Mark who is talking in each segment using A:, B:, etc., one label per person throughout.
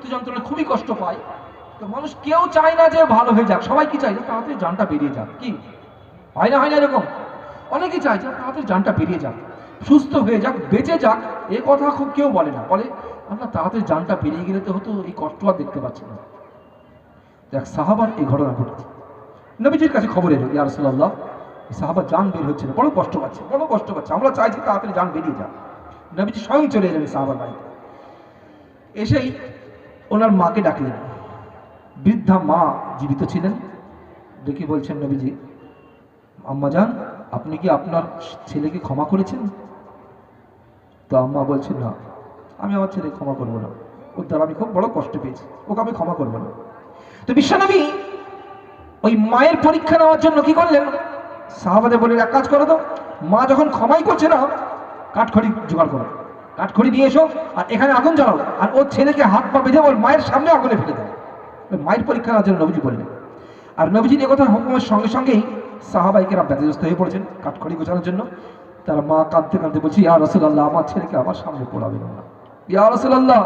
A: মৃত্যু যন্ত্রণা খুবই কষ্ট পায়, তো মানুষ কেউ চায় না যে ভালো হয়ে যাক, সবাই কি চায় যে তাড়াতাড়ি জানটা বেরিয়ে যাক। কি হয় না এরকম? অনেকেই চায় যে তাড়াতাড়ি জানটা বেরিয়ে যাক, সুস্থ হয়ে যাক, বেঁচে যাক। এ কথা খুব কেউ বলে না, বলে আমরা তাড়াতাড়ি জানটা বেরিয়ে গেলে তো হতো, এই কষ্ট আর দেখতে পাচ্ছি না। এক সাহাবার এই ঘটনা ঘটেছে, নবীজির কাছে খবর এলো, ইয়া রাসূলুল্লাহ সাহাবা জান বের হচ্ছে না, বড় কষ্ট পাচ্ছে, আমরা চাইছি তাড়াতাড়ি জান বেরিয়ে যাক। নবীজি স্বয়ং চলে এলেন সাহাবার বাড়িতে, এসেই ওনার মাকে ডাকলেন। বৃদ্ধা মা জীবিত ছিলেন, ডেকে বলছেন নবীজি, আম্মা জান আপনি কি আপনার ছেলেকে ক্ষমা করেছেন? তো আম্মা বলছেন, না আমি আমার ছেলেকে ক্ষমা করবো না, ওর দ্বারা আমি খুব বড় কষ্ট পেয়েছি, ওকে আমি ক্ষমা করবো না। তো বিশ্বনবী ওই মায়ের পরীক্ষা নেওয়ার জন্য কি করলেন, সাহাবাদের বলে এক কাজ করো তো, মা যখন ক্ষমাই করছে না, কাঠখড়ি জোগাড় করো, কাঠখড়ি নিয়ে এসো আর এখানে আগুন জ্বালাও, আর ওর ছেলেকে হাত পা বেঁধে ওর মায়ের সামনে আগুনে ফেলে দেয়। মায়ের পরীক্ষা নেওয়ার জন্য নবীজি বললেন। আর নবীজির একথার হুকুমের সঙ্গে সঙ্গেই সাহাবাইকেরা ব্যতিগ্রস্ত হয়ে পড়েছেন কাঠখড়ি গোছানোর জন্য। তারা মা কাঁদতে কাঁদতে বলছে, ইয়া রাসূলুল্লাহ আমার ছেলেকে আমার সামনে পোড়াবেন না, ইয়া রাসূলুল্লাহ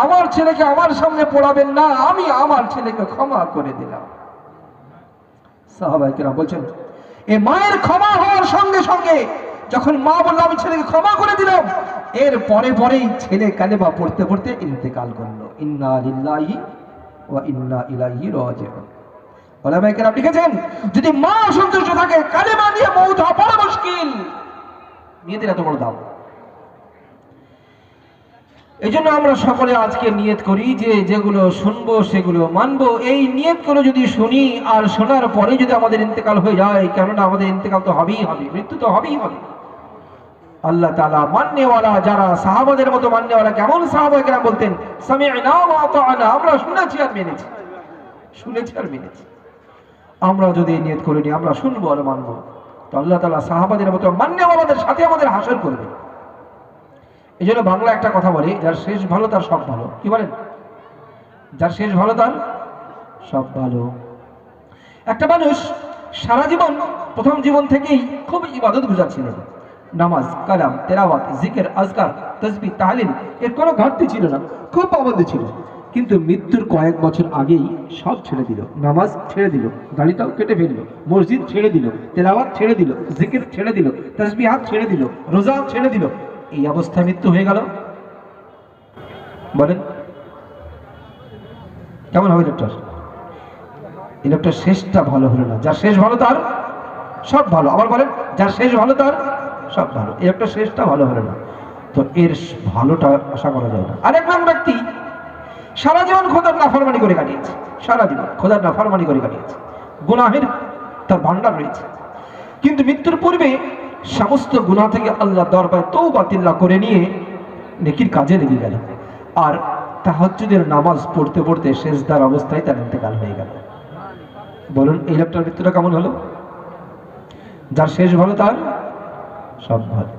A: আমার ছেলেকে আমার সামনে পোড়াবেন না, আমি আমার ছেলেকে ক্ষমা করে দিলাম। সাহাবাইকেরা বলছেন, এ মায়ের ক্ষমা হওয়ার সঙ্গে সঙ্গে যখন মা বলল আমি ছেলেকে ক্ষমা করে দিলাম, এর পরে পরেই ছেলে কালেমা পড়তে পড়তে ইন্তেকাল করলো। ইন্না লিল্লাহি ওয়া ইন্না ইলাইহি রাজিউন। ওলামায়ে কেরাম লিখেছেন, যদি মা সন্তুষ্ট থাকে কালেমা নিয়ে মওত হওয়া বড় মুশকিল। নিয়তের এত বড় দাম। এই জন্য আমরা সকলে আজকে নিয়ত করি যে যেগুলো শুনবো সেগুলো মানবো। এই নিয়ত করে যদি শুনি আর শোনার পরে যদি আমাদের ইন্তেকাল হয়ে যায়, কেননা আমাদের ইন্তেকাল তো হবেই হবে, মৃত্যু তো হবেই হবে। আল্লাহ তাআলা মাননেওয়ালা যারা সাহাবাদের মতো মাননেওয়ালা, কেমন সাহাবায়ে কেরাম বলতেন, সামি'না ওয়া আতা'না, আমরা শুনেছি আর মেনেছি, শুনেছি আর মেনেছি। আমরা যদি নিয়ত করে নিই আমরা শুনবো আর মানবো, তো আল্লাহ তাআলা সাহাবাদের মতো মাননেওয়ালাদের সাথে আমাদের হাসর করবে। এই জন্য বাংলা একটা কথা বলে, যার শেষ ভালো তার সব ভালো। কি বলেন? যার শেষ ভালো তার সব ভালো। একটা মানুষ সারা জীবন, প্রথম জীবন থেকেই খুব ইবাদত গুজার ছিলেন, নামাজ, কালাম, তেলাওয়াত, জিকির, আজকার, তাসবিহ, তাহলিল, এর কোনো ঘাটতি ছিল না, খুব পাবন্দি ছিল। কিন্তু মৃত্যুর কয়েক বছর আগেই সব ছেড়ে দিল, নামাজ ছেড়ে দিল, দাড়িটাও কেটে ফেললো, মসজিদ ছেড়ে দিল, তেলাওয়াত ছেড়ে দিল, জিকির ছেড়ে দিল, তাসবিহাত ছেড়ে দিল, রোজা ছেড়ে দিল। এই অবস্থায় মৃত্যু হয়ে গেল, বলেন কেমন হবে লোকটার? এই লোকটার শেষটা ভালো হলো না। যার শেষ ভালো তার সব ভালো। আবার বলেন, যার শেষ ভালো তার সব ভালো। এই একটা শেষটা ভালো হলো না, তো এর ভালোটা আশা করা যায় না। আরেকজন ব্যক্তি সারা জীবন খোদার নাফরমানি করে কাটিয়েছে, সারা জীবন খোদার নাফরমানি করে কাটিয়েছে, গুনাহের তার ভান্ডার রয়েছে। কিন্তু মৃত্যুর পূর্বে সমস্ত গুনাহ থেকে আল্লাহ দরবারে তওবা তিল্লা করে নিয়ে নেকির কাজে লেগে গেল। আর তাহাজ্জুদের নামাজ পড়তে পড়তে সেজদার অবস্থায় তার ইন্তেকাল হয়ে গেল। বলুন এই লোকটার মৃত্যুটা কেমন হলো? যার শেষ ভালো তার সব ভালো।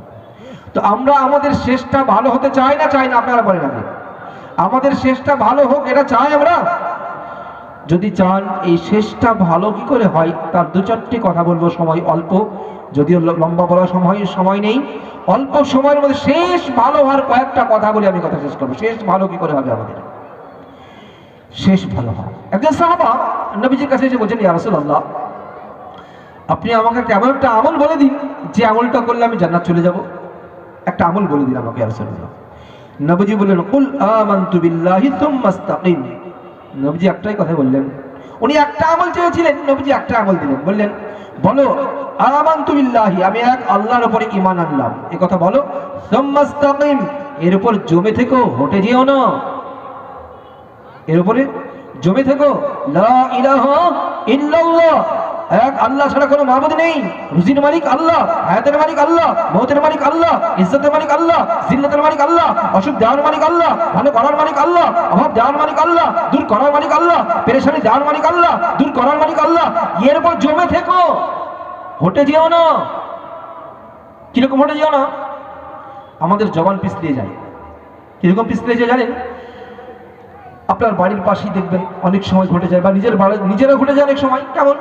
A: তো আমরা আমাদের শেষটা ভালো হতে চাই না, চাই না? আপনারা বলেন আগে, আমাদের শেষটা ভালো হোক এটা চাই আমরা? যদি চান এই শেষটা ভালো কি করে হয় তার দু চারটি কথা বলবো, সময় অল্প, যদিও লম্বা বলার সময় নেই, অল্প সময়ের মধ্যে শেষ ভালো হওয়ার কয়েকটা কথা বলে আমি কথা শেষ করবো। শেষ ভালো কি করে হবে আমাদের? শেষ ভালো হয়, একজন সাহাবা নবীজির কাছে এসে বলছেন, ইয়া রাসূলুল্লাহ আপনি আমাকে এমন একটা আমল বলে দিন যে আমলটা করলে আমি জান্নাত চলে যাব। একটা আমল বলে দিন আমাকে ইয়া রাসূলুল্লাহ। নবীজি বললেন, কুল আমানতু বিল্লাহি সুম্মা ইসতাকিম। নবীজি একটাই কথা বললেন, উনি একটা আমল চেয়েছিলেন, নবীজি একটা আমল দিলেন, বললেন বলো আমানতু বিল্লাহি, আমি এক আল্লাহর উপরে ঈমান আনলাম, এই কথা বলো। সুম্মা ইসতাকিম, এর উপর জমে থেকো, হটে যেও না, এর উপরে জমে থেকো। লা ইলাহা ইল্লাল্লাহ, এক আল্লাহ ছাড়া কোনো মাবুদ নেই, রুজির মালিক আল্লাহ, হায়াতের মালিক আল্লাহ, মওতের মালিক আল্লাহ, ইজ্জতের মালিক আল্লাহ, জিল্লাতের মালিক আল্লাহ, অসুখ দেওয়ার মালিক আল্লাহ, ভালো করার মালিক আল্লাহ, অভাব দেওয়ার মালিক আল্লাহ, দূর করার মালিক আল্লাহ, পেরেশানি দেওয়ার মালিক আল্লাহ, দূর করার মালিক আল্লাহ। এর উপর জমে থেকো, হটে যেও না। কিরকম হটে যেও না? আমাদের জবান পিছলিয়ে যায়। কিরকম পিছলিয়ে যায় জানেন? আপনার বাড়ির পাশেই দেখবেন অনেক সময় ঘটে যায়, বা নিজেরা ঘটে যায় অনেক সময়। কেমন?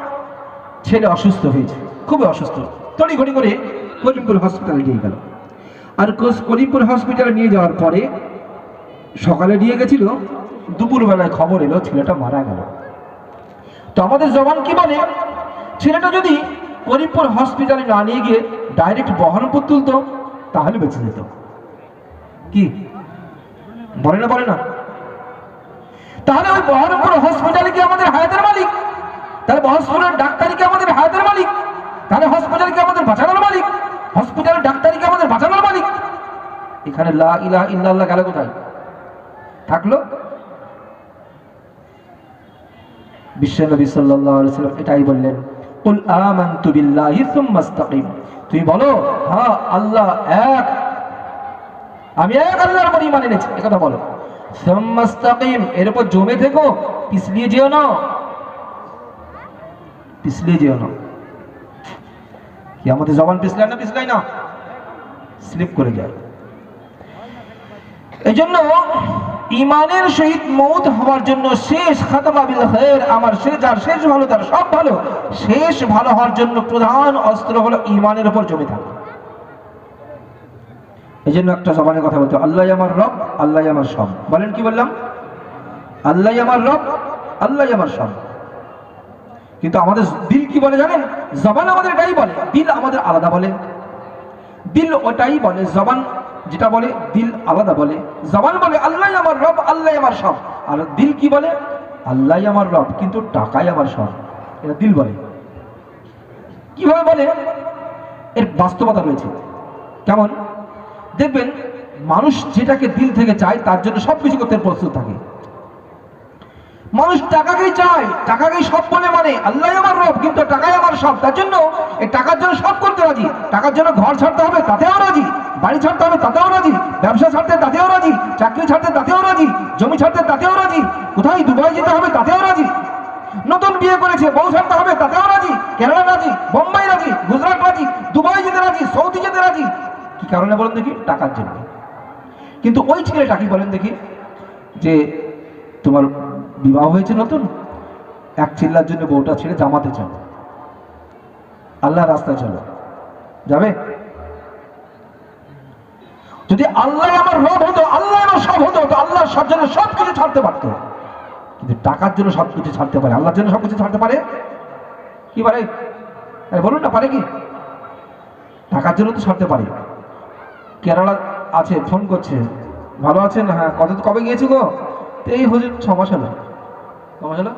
A: ছেলে অসুস্থ হয়েছে, খুবই অসুস্থ, তড়িঘড়ি করে করিমপুর হসপিটালে নিয়ে গেল। আর করিমপুর হসপিটালে নিয়ে যাওয়ার পরে সকালে নিয়ে গেছিল, দুপুরবেলায় খবর এলো ছেলেটা মারা গেল। তো আমাদের জবান কি বলে, ছেলেটা যদি করিমপুর হসপিটালে না নিয়ে গিয়ে ডাইরেক্ট বহরমপুর তুলতো তাহলে বেঁচে যেত। কি বলে না, বলে না? তাহলে ওই বহরমপুর হসপিটালে কি আমাদের হায়াতের মালিক? তাহলে হসপিটালের ডাক্তারি কি আমাদের হায়াতের মালিক? তাহলে হসপিটাল কি আমাদের বাঁচানোর মালিক? হসপিটালের ডাক্তারি কি আমাদের বাঁচানোর মালিক? এখানে লা ইলাহা ইল্লাল্লাহ গেল কোথায়? থাকলো? বিশ্বনবী সাল্লাল্লাহু আলাইহি ওয়াসাল্লাম এটাই বললেন, কুল আমানতু বিল্লাহি সুম্মা ইসতাকিম। তুমি বলো হ্যাঁ আল্লাহ এক, আমি এক আল্লাহর উপর ঈমান এনেছি, এই কথা বলো। সুম্মা ইসতাকিম, এর উপর জমে থেকো, পিছলিয়ে যেও না, পিছলিয়ে যেও না। কি আমাদের জবান পিছলায় না? পিছলায় না, স্লিপ করে যায়। এই জন্য ইমানের সহিত মৌত হওয়ার জন্য শেষ খাতমা বিল খায়র, আমার যার শেষ ভালো তার সব ভালো, শেষ ভালো হওয়ার জন্য প্রধান অস্ত্র হলো ইমানের উপর জমে থাকা। এই জন্য একটা জবানের কথা বলতে, আল্লাহ আমার রব, আল্লাহ আমার সব। বলেন কি বললাম? আল্লাহ আমার রব, আল্লাহ আমার সব। কিন্তু আমাদের দিল কি বলে জানেন? জবান আমাদের এটাই বলে, দিল আমাদের আলাদা বলে। দিল ওটাই বলে, জবান যেটা বলে দিল আলাদা বলে। জবান বলে আল্লাহ আমার রব, আল্লাহ আমার সব, আর দিল কি বলে? আল্লাহ আমার রব কিন্তু টাকাই আমার সব। এটা দিল বলে। কিভাবে বলে? এর বাস্তবতা রয়েছে। কেমন? দেখবেন মানুষ যেটাকে দিল থেকে চায় তার জন্য সবকিছু করতে প্রস্তুত থাকে। মানুষ টাকাকেই চায়, টাকাকেই সব বলে, মানে আল্লাহ আমার রব কিন্তু টাকাই আমার সব। তার জন্য এই টাকার জন্য সব করতে রাজি। টাকার জন্য ঘর ছাড়তে হবে তাতেও রাজি, বাড়ি ছাড়তে হবে তাতেও রাজি, ব্যবসা ছাড়তে তাতেও রাজি, চাকরি ছাড়তে তাতেও রাজি, জমি ছাড়তে তাতেও রাজি, কোথায় দুবাই যেতে হবে তাতেও রাজি, নতুন বিয়ে করেছে বউ ছাড়তে হবে তাতেও রাজি, কেরালা রাজি, বোম্বাই রাজি, গুজরাট রাজি, দুবাই যেতে রাজি, সৌদি যেতে রাজি। কি কারণে বলেন দেখি? টাকার জন্য। কিন্তু ওই ছেলেটা কি বলেন দেখি, যে তোমার বিবাহ হয়েছে নতুন, এক চিল্লার জন্য বউটা ছেড়ে জামাতে চলো, আল্লাহ রাস্তায় চলো, যাবে? যদি আল্লাহ আমার রব হতো, আল্লাহ আমার সব হতো, তো আল্লাহ সব জন্য সবকিছু ছাড়তে পারতো। কিন্তু টাকার জন্য সবকিছু ছাড়তে পারে, আল্লাহর জন্য সবকিছু ছাড়তে পারে কি পারে? বলুন না, পারে কি? টাকার জন্য তো ছাড়তে পারে। কেরালা আছে, ফোন করছে, ভালো আছেন? হ্যাঁ। কবে গিয়েছো গো? এই হুজুর 6 মাস হলো। 6 মাস হলো?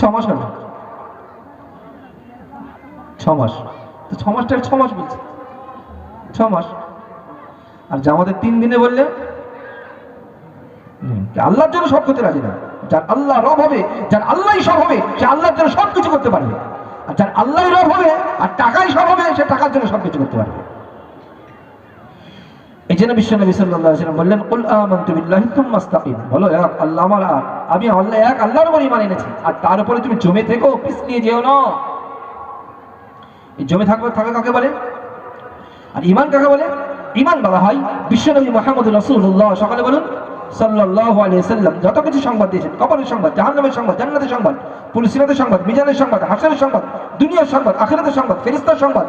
A: 6 মাস হলো। 6 মাস তো 6 মাসটা 6 মাস বলছে, 6 মাস। আর জামাতে 3 দিনে বললে আল্লাহর জন্য সব করতে রাজি না। যার আল্লাহ রব হবে, যার আল্লাহই সব হবে, সে আল্লাহর জন্য সবকিছু করতে পারবে। আর যার আল্লাহই রব হবে আর টাকাই সব হবে, সে টাকার জন্য সবকিছু করতে পারবে। এই জন্য বিশ্বনবী সাল্লাল্লাহু আলাইহি ওয়াসাল্লাম বললেন, কুল আমানতু বিল্লাহি সুম্মা ইসতাকিম। বলো এক আল্লাহ আমার, আমি আল্লাহ এক আল্লাহর উপর ঈমান এনেছি, আর তার উপরে তুমি জমে থেকো, পিছলিয়ে যেও না। এই জমে থাকা কাকে বলে? আর ঈমান কাকে বলে? ঈমান বলা হয় বিশ্বনবী মুহাম্মদ রাসূলুল্লাহ সকালে বলুন সাল্লাল্লাহু আলাইহি ওয়াসাল্লাম যত কিছু সংবাদ দিয়েছেন, কবরের সংবাদ, জাহান্নামের সংবাদ, জান্নাতের সংবাদ, পুলিশের সংবাদ, মিজানের সংবাদ, হাসরের সংবাদ, দুনিয়ার সংবাদ, আখিরাতের সংবাদ, ফেরেশতার সংবাদ,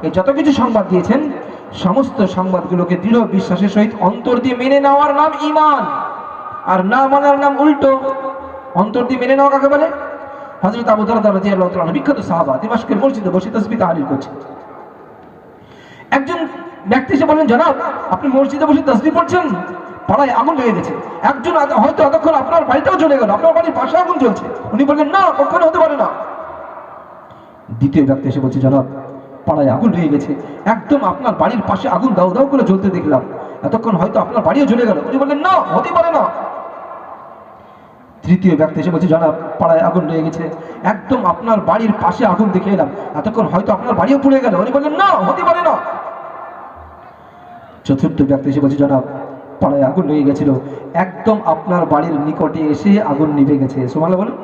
A: এই যত কিছু সংবাদ দিয়েছেন সমস্ত সংবাদগুলোকে দৃঢ় বিশ্বাসের সহিত অন্তর দিয়ে মেনে নেওয়ার নাম ঈমান, আর না মানার নাম উল্টো। অন্তর দিয়ে মেনে নেওয়া কাকে বলে? হযরত আবু দারদা রাদিয়াল্লাহু তাআলা বিখ্যাত সাহাবা, দিমাশকের মসজিদে বসে তাসবিহ তাহলিল করছেন। একজন ব্যক্তি এসে বললেন, জনাব আপনি মসজিদে বসে তাসবিহ পড়ছেন, পাড়ায় আগুন লেগে গেছে। একজন হয়তো এতক্ষণ আপনার বাড়িটাও চলে গেল, আপনার বাড়ির পাশে আগুন জ্বলছে। উনি বললেন, না, কখনো হতে পারে না। দ্বিতীয় ব্যক্তি এসে বলছে, জনাব পাড়ায় আগুন লেগে গেছে, একদম আপনার বাড়ির পাশে আগুন দাউ দাউ করে জ্বলতে দেখলাম, এতক্ষণ হয়তো আপনার বাড়িও জ্বলে গেল। উনি বললেন, না, হতে পারে না। তৃতীয় ব্যক্তি এসে বলছে, জনাব পাড়ায় আগুন লেগে গেছে, একদম আপনার বাড়ির পাশে আগুন দেখে এলাম, এতক্ষণ হয়তো আপনার বাড়িও পুড়ে গেল। উনি বললেন, না, হতে পারে না। চতুর্থ ব্যক্তি এসে বলছে, জনাব পাড়ায় আগুন লেগে গেছিল, একদম আপনার বাড়ির নিকটে এসে আগুন নিভে গেছে। সুবহানাল্লাহ বলুন।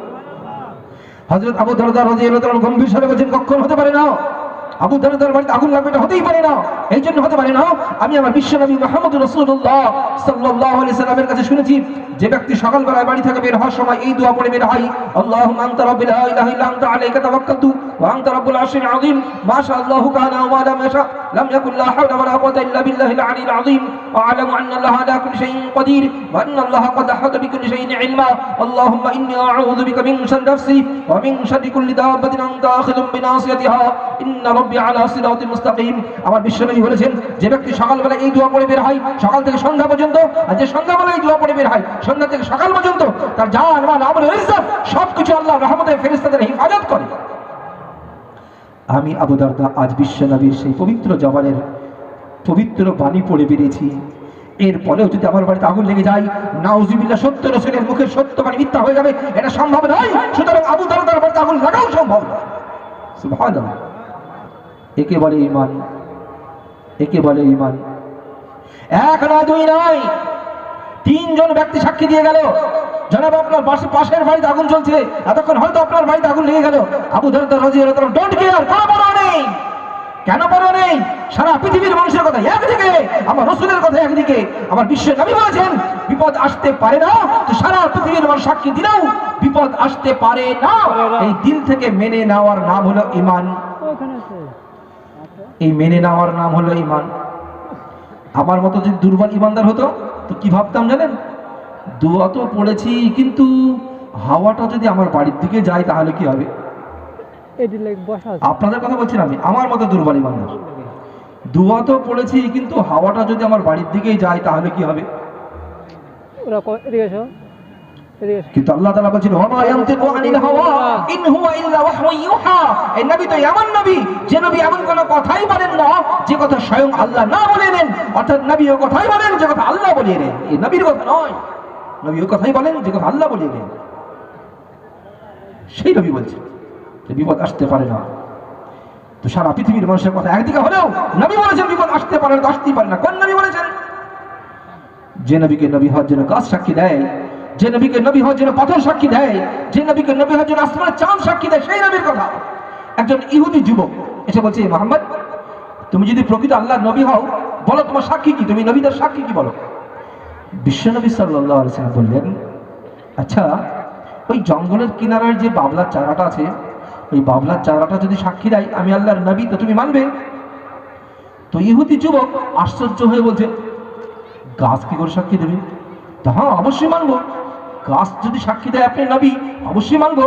A: হযরত আবু দারদা রাদিয়াল্লাহু তাআলা গম্ভীর স্বরে বলছেন, কখনো হতে পারে না। আবু দারদার বাড়িতে আগুন লাগবে, এটা হতেই পারে না। এই জন্য হতে পারে না, আমি আমার বিশ্বনবী মুহাম্মদ রাসূলুল্লাহ সাল্লাল্লাহু আলাইহি সাল্লামের কাছে শুনেছি, যে ব্যক্তি সকালবেলায় বাড়ি থেকে বের হওয়ার সময় এই দোয়া পড়ে বের হয়, আল্লাহুম্মা আনতা রাব্বি লা ইলাহা ইল্লা আনতা আলাইকা তাওয়াক্কালতু ওয়া আনতা রাব্বুল আরশিল আযীম, মা শা আল্লাহু কানা ওয়া মা লাম ইয়াশা লাম ইয়াকুন লা হাওলা ওয়া লা কুওয়াতা ইল্লা বিল্লাহিল আলিয়্যিল আযীম, وأعلم أن الله على كل شيء قدير وأن الله قد أحاط بكل شيء علما اللهم إني أعوذ بك من شر نفسي ومن شر كل دابة أنت آخذ بناصيتها إن ربي على صراط مستقيم আমার বিশ্বনবী বলেছেন যে ব্যক্তি সকালবেলা এই দোয়া পড়ে বের হয় সকাল থেকে সন্ধ্যা পর্যন্ত আর যে সন্ধ্যাবেলা এই দোয়া পড়ে বের হয় সন্ধ্যা থেকে সকাল পর্যন্ত তার জান মাল আমল ইজ্জত সবকিছু আল্লাহর রহমতে ফেরেশতাদের হিফাজত করে। আমি আবু দারদা আজ বিশ্বনবীর সেই পবিত্র জবানের পবিত্র বাণী পড়ে বেরিয়েছি, এরপরেও যদি আমার বাড়িতে আগুন লেগে যায় নাউজুবিল্লাহ সত্য রাসূলের মুখের সত্য বাণী মিথ্যা হয়ে যাবে, এটা সম্ভব নয়। সুতরাং আবু দারদার বাড়িতে আগুন লাগাও সম্ভব না। সুবহানাল্লাহ। একে বলে ঈমান, একে বলে ঈমান। এক নয় দুই নয়, তিনজন ব্যক্তি সাক্ষী দিয়ে গেল জনাব আপনার পাশের বাড়িতে আগুন চলছে, এতক্ষণ হয়তো আপনার বাড়িতে আগুন লেগে গেল। আবু দারদা রাদিয়াল্লাহু তাআলা ডোন্ট কেয়ার, কোনো পরোয়া নেই। কেন পরোয়া নেই? সারা পৃথিবীর মানুষের কথা একদিকে, আমার রাসূলের কথা একদিকে, আমার বিশ্ব নবী বলেছেন বিপদ আসতে পারে না, তো সারা পৃথিবীর মানুষ সাক্ষী দিলেও বিপদ আসতে পারে না। এই দিল থেকে মেনে নেওয়ার নাম হলো ঈমান। এই মেনে নেওয়ার নাম হলো ঈমান। আমার মতো যদি দুর্বল ঈমানদার হতো তো কি ভাবতাম জানেন? দোয়া তো পড়েছি কিন্তু হাওয়াটা যদি আমার বাড়ির দিকে যায় তাহলে কি হবে? আপনাদের কথা বলছি না আমি, আমার মতো দুর্বল ঈমানদার। দোয়া তো পড়েছি কিন্তু হাওয়াটা যদি আমার বাড়ির দিকেই যায় তাহলে কি হবে? কিন্তু আল্লাহ তাআলা বলেন ওয়া মা ইয়ানতিকু আনিল হাওয়া ইন হুয়া ইল্লা ওয়াহয়ুন ইউহা। এই নবী তো এমন নবী যে নবী এমন কোনো কথাই বলেন না যে কথা স্বয়ং আল্লাহ না বলে নেন, অর্থাৎ নবী ও কথাই বলেন যে কথা আল্লাহ বলিয়ে নেন। এই নবীর কথা নয়, নবী ও কথাই বলেন যে কথা আল্লাহ বলিয়ে নেন। সেই নবী বলছেন যে বিপদ আসতে পারে না, তো সারা পৃথিবীর মানুষের কথা একদিকে হলেও নবী বলেছেন বিপদ আসতে পারে না, আসতেই পারে না। কোন নবী বলেছেন? যে নবীকে নবী হওয়ার জন্য গাছ সাক্ষী দেয়, যে নবীকে নবী হওয়ার জন্য পাথর সাক্ষী দেয়, যে নবীকে নবী হওয়ার জন্য আসমানের চাঁদ সাক্ষী দেয়, সেই নবীর কথা। একজন ইহুদি যুবক এসে বলছে মুহাম্মদ তুমি যদি প্রকৃত আল্লাহর নবী হও বলো তোমার সাক্ষী কি, তুমি নবীদের সাক্ষী কি বলো। বিশ্বনবী সাল্লাল্লাহু আলাইহি ওয়াসাল্লাম বললেন আচ্ছা ওই জঙ্গলের কিনারার যে বাবলার চারাটা আছে ওই বাবলার চারাটা যদি সাক্ষী দেয় আমি আল্লাহর নবী তো তুমি মানবে? তো ইহুদি যুবক আশ্চর্য হয়ে বলছে গাছ কি করে সাক্ষী দেবে? হ্যাঁ অবশ্যই মানবো, গাছ যদি সাক্ষী দেয় আপনি নবী অবশ্যই মানবো।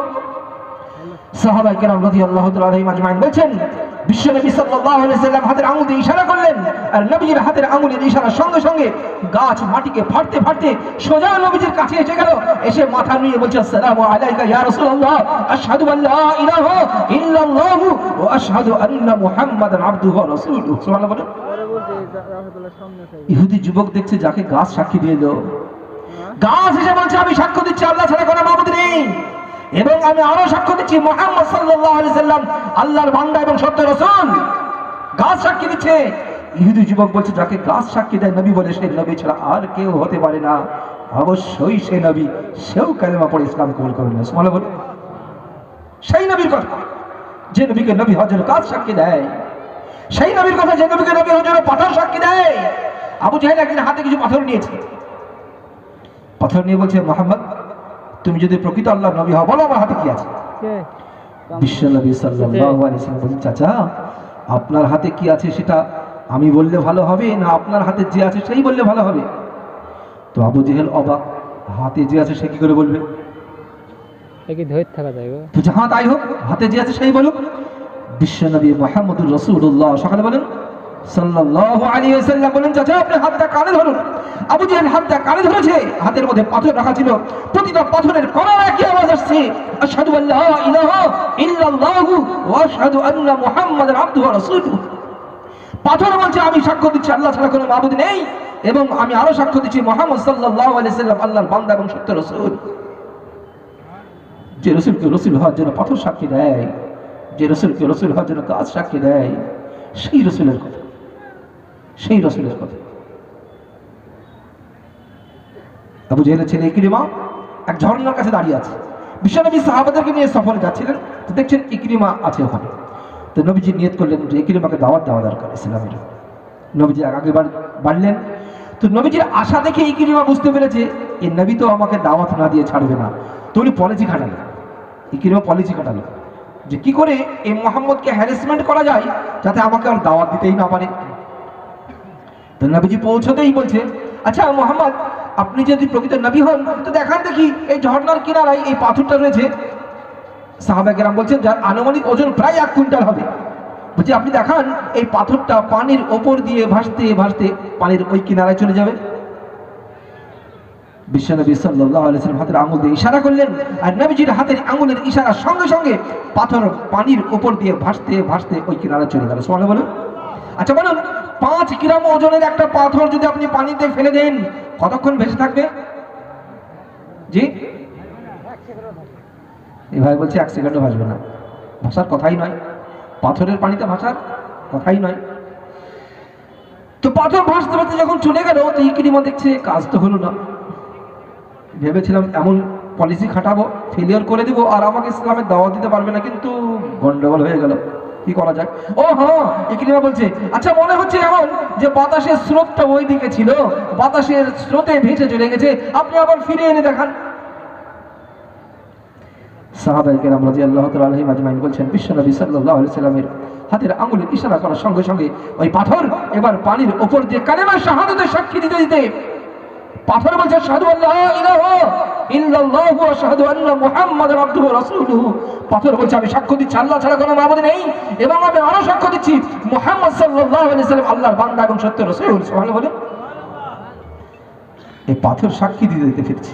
A: সাহাবায়ে কেরাম রাদিয়াল্লাহু তাআলা আলাইহিম আজমাইন বলেন বিশ্বনবী সাল্লাল্লাহু আলাইহি ওয়াসাল্লাম হাতের আঙ্গুল দিয়ে ইশারা করলেন, আর নবীর হাতের আঙ্গুলের ইশারার সঙ্গে সঙ্গে গাছ মাটিকে ফাটতে ফাটতে সোজা নবীজির কাছে এসে গেল, এসে মাথা নিয়ে বলছে আসসালামু আলাইকা ইয়া রাসূলুল্লাহ আশহাদু আল্লা ইলাহা ইল্লাল্লাহ ওয়া আশহাদু আন্না মুহাম্মাদান আবদুহু ওয়া রাসূলুহু। সুবহানাল্লাহ বলেন। ইহুদি যুবক দেখছে যাকে গাছ সাক্ষী দিয়ে দিল, গাছ এসে বলছে আমি সাক্ষ্য দিচ্ছি আল্লাহ ছাড়া কোনো মাবুদ নেই এবং আমি আরো সাক্ষ্য দিচ্ছি মুহাম্মদ সাল্লাল্লাহু আলাইহি সাল্লাম আল্লাহর বান্দা এবং সত্য রাসূল। গাছ সাক্ষী দিচ্ছে। ইহুদি যুবক বলছে যাকে গাছ সাক্ষী দেয় নবী বলে সেই নবী ছাড়া আর কেউ হতে পারে না, অবশ্যই সেই নবী, সেও কালেমা পড়ে ইসলাম কবুল করলেন। সুবহানাল্লাহ বলে। সেই নবীর কথা যে নবীকে নবী হওয়ার জন্য গাছ সাক্ষী দেয়, সেই নবীর কথা যে নবীকে নবী হওয়ার জন্য পাথর সাক্ষী দেয়। আবু জাহেল একদিন হাতে কিছু পাথর নিয়েছে, পাথর নিয়ে বলছে মুহাম্মদ তুমি যদি প্রকৃত আল্লাহর নবী হও বলো আমার হাতে কি আছে। বিশ্বনবী সাল্লাল্লাহু আলাইহি ওয়াসাল্লাম বলেন চাচা আপনার হাতে কি আছে সেটা আমি বললে ভালো হবে না আপনার হাতে যে আছে সেই বললে ভালো হবে? তো আবু জাহেল অবাক, হাতে যে আছে সে কি করে বলবে?
B: কি ধৈর্য থাকা যায় গো?
A: তো যাহা তাই হোক, হাতে যে আছে সেই বলুক। বিশ্বনবী মুহাম্মদুর রাসূলুল্লাহ সকালে বলেন সাল্লাল্লাহু আলাইহি ওয়াসাল্লাম বলেন চাচা আপনি হাতটা কানে ধরুন। আবু জাহেল হাতটা কানে ধরেছে, হাতের মধ্যে পাথর রাখা ছিল, প্রতিটা পাথরের করার একই আওয়াজ আসছে আশহাদু আল্লা ইলাহা ইল্লাল্লাহু ওয়া আশহাদু আন্না মুহাম্মাদান আবদুহু ওয়া রাসূলুহু। পাথর বলছে আমি সাক্ষ্য দিচ্ছি আল্লাহ ছাড়া কোনো মাবুদ নেই এবং আমি আরো সাক্ষ্য দিচ্ছি মুহাম্মদ সাল্লাল্লাহু আলাইহি সাল্লাম আল্লাহর বান্দা এবং সত্য রাসূল। যে রাসূলকে রাসূল হওয়ার জন্য পাথর সাক্ষী দেয়, যে রাসূলকে রাসূল হওয়ার জন্য গাছ সাক্ষী দেয়, সেই রাসূলের কথা, সেই রাসূলের কথা। আবু জাহেলের ছেলে ইকরিমা এক ঝর্ণার কাছে দাঁড়িয়ে আছে, বিশ্বনবী সাহাবাদেরকে নিয়ে সফরে যাচ্ছিলেন, তো দেখছেন ইকরিমা আছে ওখানে। তো নবীজি নিয়ত করলেন যে ইকরিমাকে দাওয়াত দেওয়া দরকার ইসলামের। নবীজি আগে বাড়লেন, তো নবীজির আশা দেখে ইকরিমা বুঝতে পেরেছে এই নবী তো আমাকে দাওয়াত না দিয়ে ছাড়বে না, তো উনি পলিসি খাটালেন। ইকরিমা পলিসি খাটালো যে কি করে এই মুহাম্মদকে হ্যারাসমেন্ট করা যায় যাতে আমাকে আর দাওয়াত দিতেই না পারে। তো নবীজি পৌঁছতেই বলছে, আচ্ছা মোহাম্মদ, আপনি যদি প্রকৃত নবী হন তো দেখান দেখি এই ঝর্ণার কিনারায় এই পাথরটা রয়েছে। সাহাবায়ে কেরাম বলছেন যার আনুমানিক ওজন প্রায় 1 কুইন্টাল হবে। বলছি আপনি দেখান এই পাথরটা পানির ওপর দিয়ে ভাসতে ভাসতে পানির ওই কিনারায় চলে যাবে। বিশ্বনবী সাল্লাল্লাহু আলাইহি ওয়াসাল্লাম হাতের আঙুল দিয়ে ইশারা করলেন, আর নবীজির হাতের আঙুলের ইশারার সঙ্গে সঙ্গে পাথর পানির ওপর দিয়ে ভাসতে ভাসতে ওই কিনারায় চলে গেল। সুবহানাল্লাহ বলুন। আচ্ছা বলুন, 5 গ্রাম ওজনের একটা পাথর যদি আপনি পানিতে ফেলে দেন কতক্ষণ ভেসে থাকবে? জি এই ভাই বলছে 1 সেকেন্ডও ভাসবে না। ভাষার কথাই নয়, পাথরের পানিতে ভাষার কথাই নয়। তো পাথর ভাসতে ভাসতে যখন চলে গেল তো ইকরিমা দেখছে কাজ তো হলো না। ভেবেছিলাম এমন পলিসি খাটাবো, ফেলিয়ার করে দেবো, আর আমাকে ইসলামের দাওয়াত দিতে পারবে না, কিন্তু গন্ডগোল হয়ে গেল। কি করা যায়? ও হ্যাঁ, ইকরিমা বলছে আচ্ছা মনে হচ্ছে এমন যে বাতাসের স্রোতটা ওই দিকে ছিল, বাতাসের স্রোতে ভেসে চলে গেছে, আপনি আবার ফিরে এনে দেখান। সাহাবায়ে কেরাম রাদিয়াল্লাহু তাআলা আলাইহিম আজমাইন বলছেন বিশ্বনবী সাল্লাল্লাহু আলাইহি সাল্লামের হাতের আঙুলের ইশারা করার সঙ্গে সঙ্গে ওই পাথর এবার পানির উপর দিয়ে কালেমা শাহাদাতের সাক্ষী দিতে দিতে পাথর বলছে আশহাদু আল্লা ইলাহা ইল্লাল্লাহু ওয়া আশহাদু আন্না মুহাম্মাদার আবদুহু ওয়া রাসূলুহু। পাথর বলছে আমি সাক্ষ্য দিচ্ছি আল্লাহ ছাড়া কোনো মাবুদ নেই, এবং আমি আরো সাক্ষ্য দিচ্ছি মুহাম্মদ সাল্লাল্লাহু আলাইহি সাল্লাম আল্লাহর বান্দা এবং সত্য রাসূল। সুবহানাল্লাহ বলে এই পাথর সাক্ষী দিতে দিতে ফিরছে।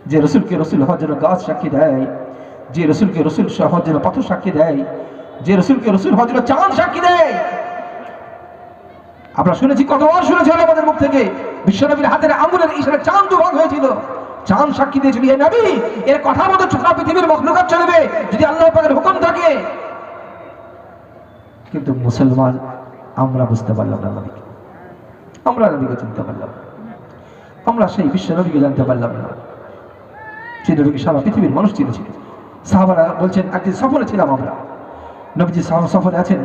A: যে রাসূলকে রাসূল হওয়ার জন্য গাছ সাক্ষী দেয়, যে রসুলকে রসুল হওয়ার জন্য পাথর সাক্ষী দেয়, যে রসুলকে রসুল হওয়ার জন্য চাঁদ সাক্ষী দেয়। আমরা শুনেছি, কতবার শুনেছি আমাদের মুখ থেকে, বিশ্বনবীর হাতের আঙুলের ইশারায় চাঁদ দুভাগ হয়েছিল। চাঁদ সাক্ষী দিয়েছিল হে নবী, এর কথা মতো সারা পৃথিবীর মখলুকাত চলবে যদি আল্লাহ পাকের হুকুম থাকে। কিন্তু মুসলমান আমরা বুঝতে পারলাম না নবীকে, আমরা নবীকে চিনতে পারলাম না, আমরা সেই বিশ্ব নবীকে জানতে পারলাম না। সেই নবীকে সারা পৃথিবীর মানুষ চিনেছিল। সাহাবারা বলছেন একদিন সফরে ছিলাম আমরা, নবীজি সফরে আছেন,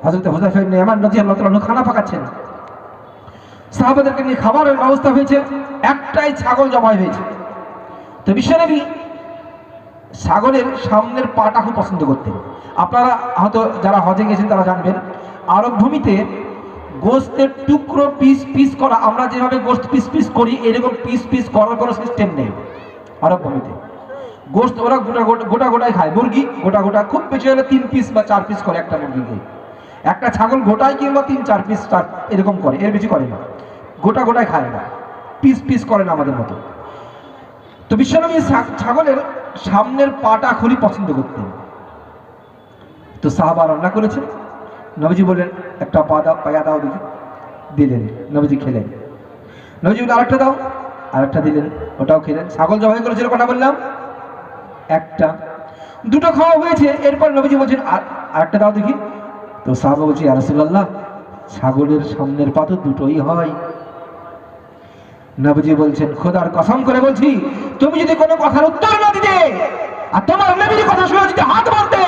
A: হযরত হুযায়ফা ইবনে ইয়ামান রাদিয়াল্লাহু তাআলা আনহু খানা পাকাচ্ছেন। সাহাবাদেরকে নিয়ে খাবারের ব্যবস্থা হয়েছে, একটাই ছাগল জবাই হয়েছে। তো বিশ্বনবী ছাগলের সামনের পাটা খুব পছন্দ করতেন। আপনারা হয়তো যারা হজে গেছেন তারা জানবেন, আরব ভূমিতে গোশতের টুকরো পিস পিস করা, আমরা যেভাবে গোশত পিস পিস করি এরকম পিস পিস করার কোনো সিস্টেম নেই আরব ভূমিতে। গোশত ওরা গোটা গোটাই খায়, মুরগি গোটা গোটা, খুব বেশি হলে 3 পিস বা 4 পিস করে একটা মুরগিকে। একটা ছাগল গোটায় কিংবা 3-4 পিস এরকম করে, এর বেশি করে না। গোটা গোটায় খায় না, পিস পিস করে না আমাদের মতো। তো বিশ্বনবী ছাগলের সামনের পাটা খুবই পছন্দ করতেন। তো সাহাবা রান্না করেছেন, নবীজি বললেন একটা পায়া দাও দেখি, দিলেন, নবীজি খেলেন। নবীজি বললেন আরেকটা দাও, আরেকটা দিলেন, ওটাও খেলেন। ছাগল জবাই করেছিল কটা বললাম? একটা, দুটো খাওয়া হয়েছে। এরপর নবীজি বলছেন আরেকটা দাও দেখি। তো সাহাবা বলছি ইয়া রাসূলুল্লাহ, ছাগলের সামনের পা তো দুটোই হয়। নবীজি বলছেন খোদার কসম করে বলছি, তুমি যদি কোনো কথার উত্তর না দিতে আর তোমার নবীর কথা শুনে যদি হাত মারতে,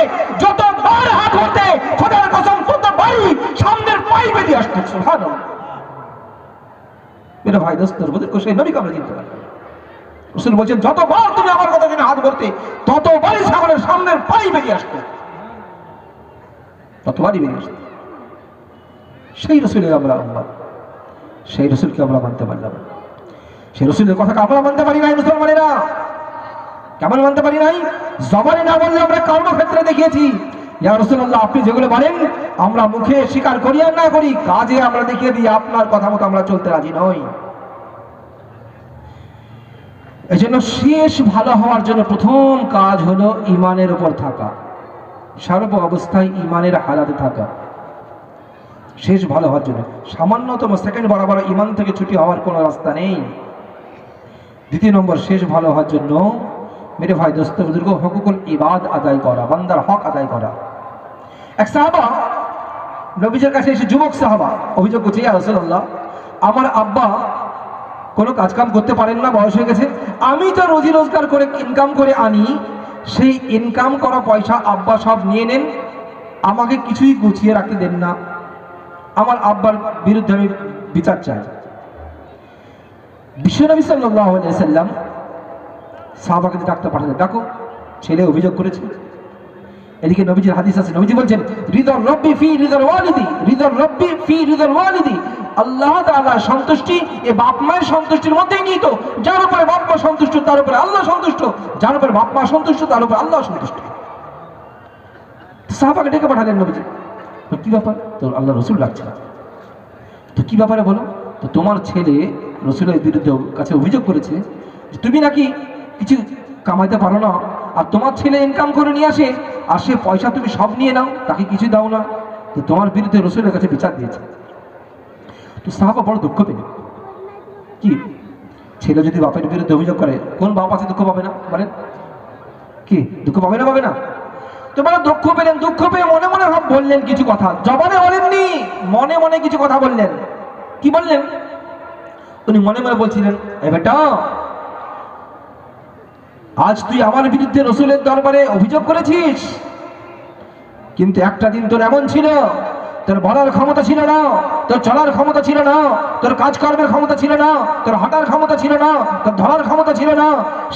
A: যতবার হাত মারতে, খোদার কসম ততবারই সামনের পাই বেরিয়ে আসতো। সুবহানাল্লাহ। মেরে ভাই দোস্তর বলতে সেই নবীকে আমরা চিনতে পারি। রাসূল বলছেন যতবার তুমি আমার কথা শুনে হাত মারতে ততবারই ছাগলের সামনের পাই বেরিয়ে আসতো, ততবারই বেরিয়ে আসতো। সেই রাসূলের আমরা উম্মত, সেই রাসূলকে আমরা মানতে পারলাম, সেই রাসূলের কথাকে আমরা মানতে পারি নাই। মুসলমানেরা কেমন মানতে পারি নাই? জবানে না বললে আমরা কর্মক্ষেত্রে দেখিয়েছি। ইয়া রাসূলুল্লাহ, আপনি যেগুলো বলেন আমরা মুখে স্বীকার করি আর না করি, কাজে আমরা দেখিয়ে দিই আপনার কথা মতো আমরা চলতে রাজি নই। এই জন্য শেষ ভালো হওয়ার জন্য প্রথম কাজ হলো ঈমানের উপর থাকা, সর্ব অবস্থায় ঈমানের হালাতে থাকা। শেষ ভালো হওয়ার জন্য সামান্যতম সেকেন্ড বরাবর ঈমান থেকে ছুটি হওয়ার কোনো রাস্তা নেই। দ্বিতীয় নম্বর, শেষ ভালো হওয়ার জন্য মেরে ভাই দোস্ত বুজুর্গ, হকুকুল ইবাদ আদায় করা, বান্দার হক আদায় করা। এক সাহাবা নবীজির কাছে এসে, যুবক সাহাবা অভিযোগ করছে, ইয়া রাসূলুল্লাহ, আমার আব্বা কোনো কাজকাম করতে পারেন না, বয়স হয়ে গেছে, আমি তো রোজি রোজগার করে ইনকাম করে আনি, সেই ইনকাম করা পয়সা আব্বা সব নিয়ে নেন, আমাকে কিছুই গুছিয়ে রাখতে দেন না, আমার আব্বার বিরুদ্ধে আমি বিচার চাই। বিশ্বনবী সাল্লাল্লাহু আলাইহি সাল্লাম সাহাবাকে ডাকতে পাঠালেন, ডাকো, ছেলে অভিযোগ করেছে। এদিকে নবীজির হাদিস আছে, নবীজি বলছেন রিদার রব্বি ফি রিদার ওয়ালিদি, রিদার রব্বি ফি রিদার ওয়ালিদি, আল্লাহ তাআলার সন্তুষ্টি এ বাপ মায়ের সন্তুষ্টির মধ্যেই নিহিত। যার উপরে বাপ মা সন্তুষ্ট তার উপরে আল্লাহ সন্তুষ্ট, যার উপরে বাপ মা সন্তুষ্ট তার উপরে আল্লাহ সন্তুষ্ট। সাহাবাকে ডেকে পাঠালেন নবীজি। তো কি ব্যাপার? তো আল্লাহ রসুল ডাকছে। তো কি ব্যাপারে বলো? তো তোমার ছেলে রসুলের বিরুদ্ধে কাছে অভিযোগ করেছে যে তুমি নাকি কিছু কামাইতে পারো না, আর তোমার ছেলে ইনকাম করে নিয়ে আসে, আর সে পয়সা তুমি সব নিয়ে নাও, তাকে কিছু দাও না। তো তোমার বিরুদ্ধে রসুলের কাছে বিচার দিয়েছে। তো সাহাবা বড় দুঃখ পেল। কি ছেলে যদি বাপের বিরুদ্ধে অভিযোগ করে, কোন বাপ আছে দুঃখ পাবে না? বলেন, কি দুঃখ পাবে না? পাবে না? তো বড় দুঃখ পেলেন। দুঃখ পেয়ে মনে মনে ভাব বললেন কিছু কথা, জবানে বলেননি, মনে মনে কিছু কথা বললেন। কি বললেন? উনি মনে মনে বলছিলেন, এ বেটা, আজ তুই আমার বিরুদ্ধে রসুলের দরবারে অভিযোগ করেছিস, কিন্তু একটা দিন তোর এমন ছিল, তোর বলার ক্ষমতা ছিল না, তোর চলার ক্ষমতা ছিল না, তোর কাজকর্মের ক্ষমতা ছিল না, তোর হাঁটার ক্ষমতা ছিল না, তোর ধরার ক্ষমতা ছিল না।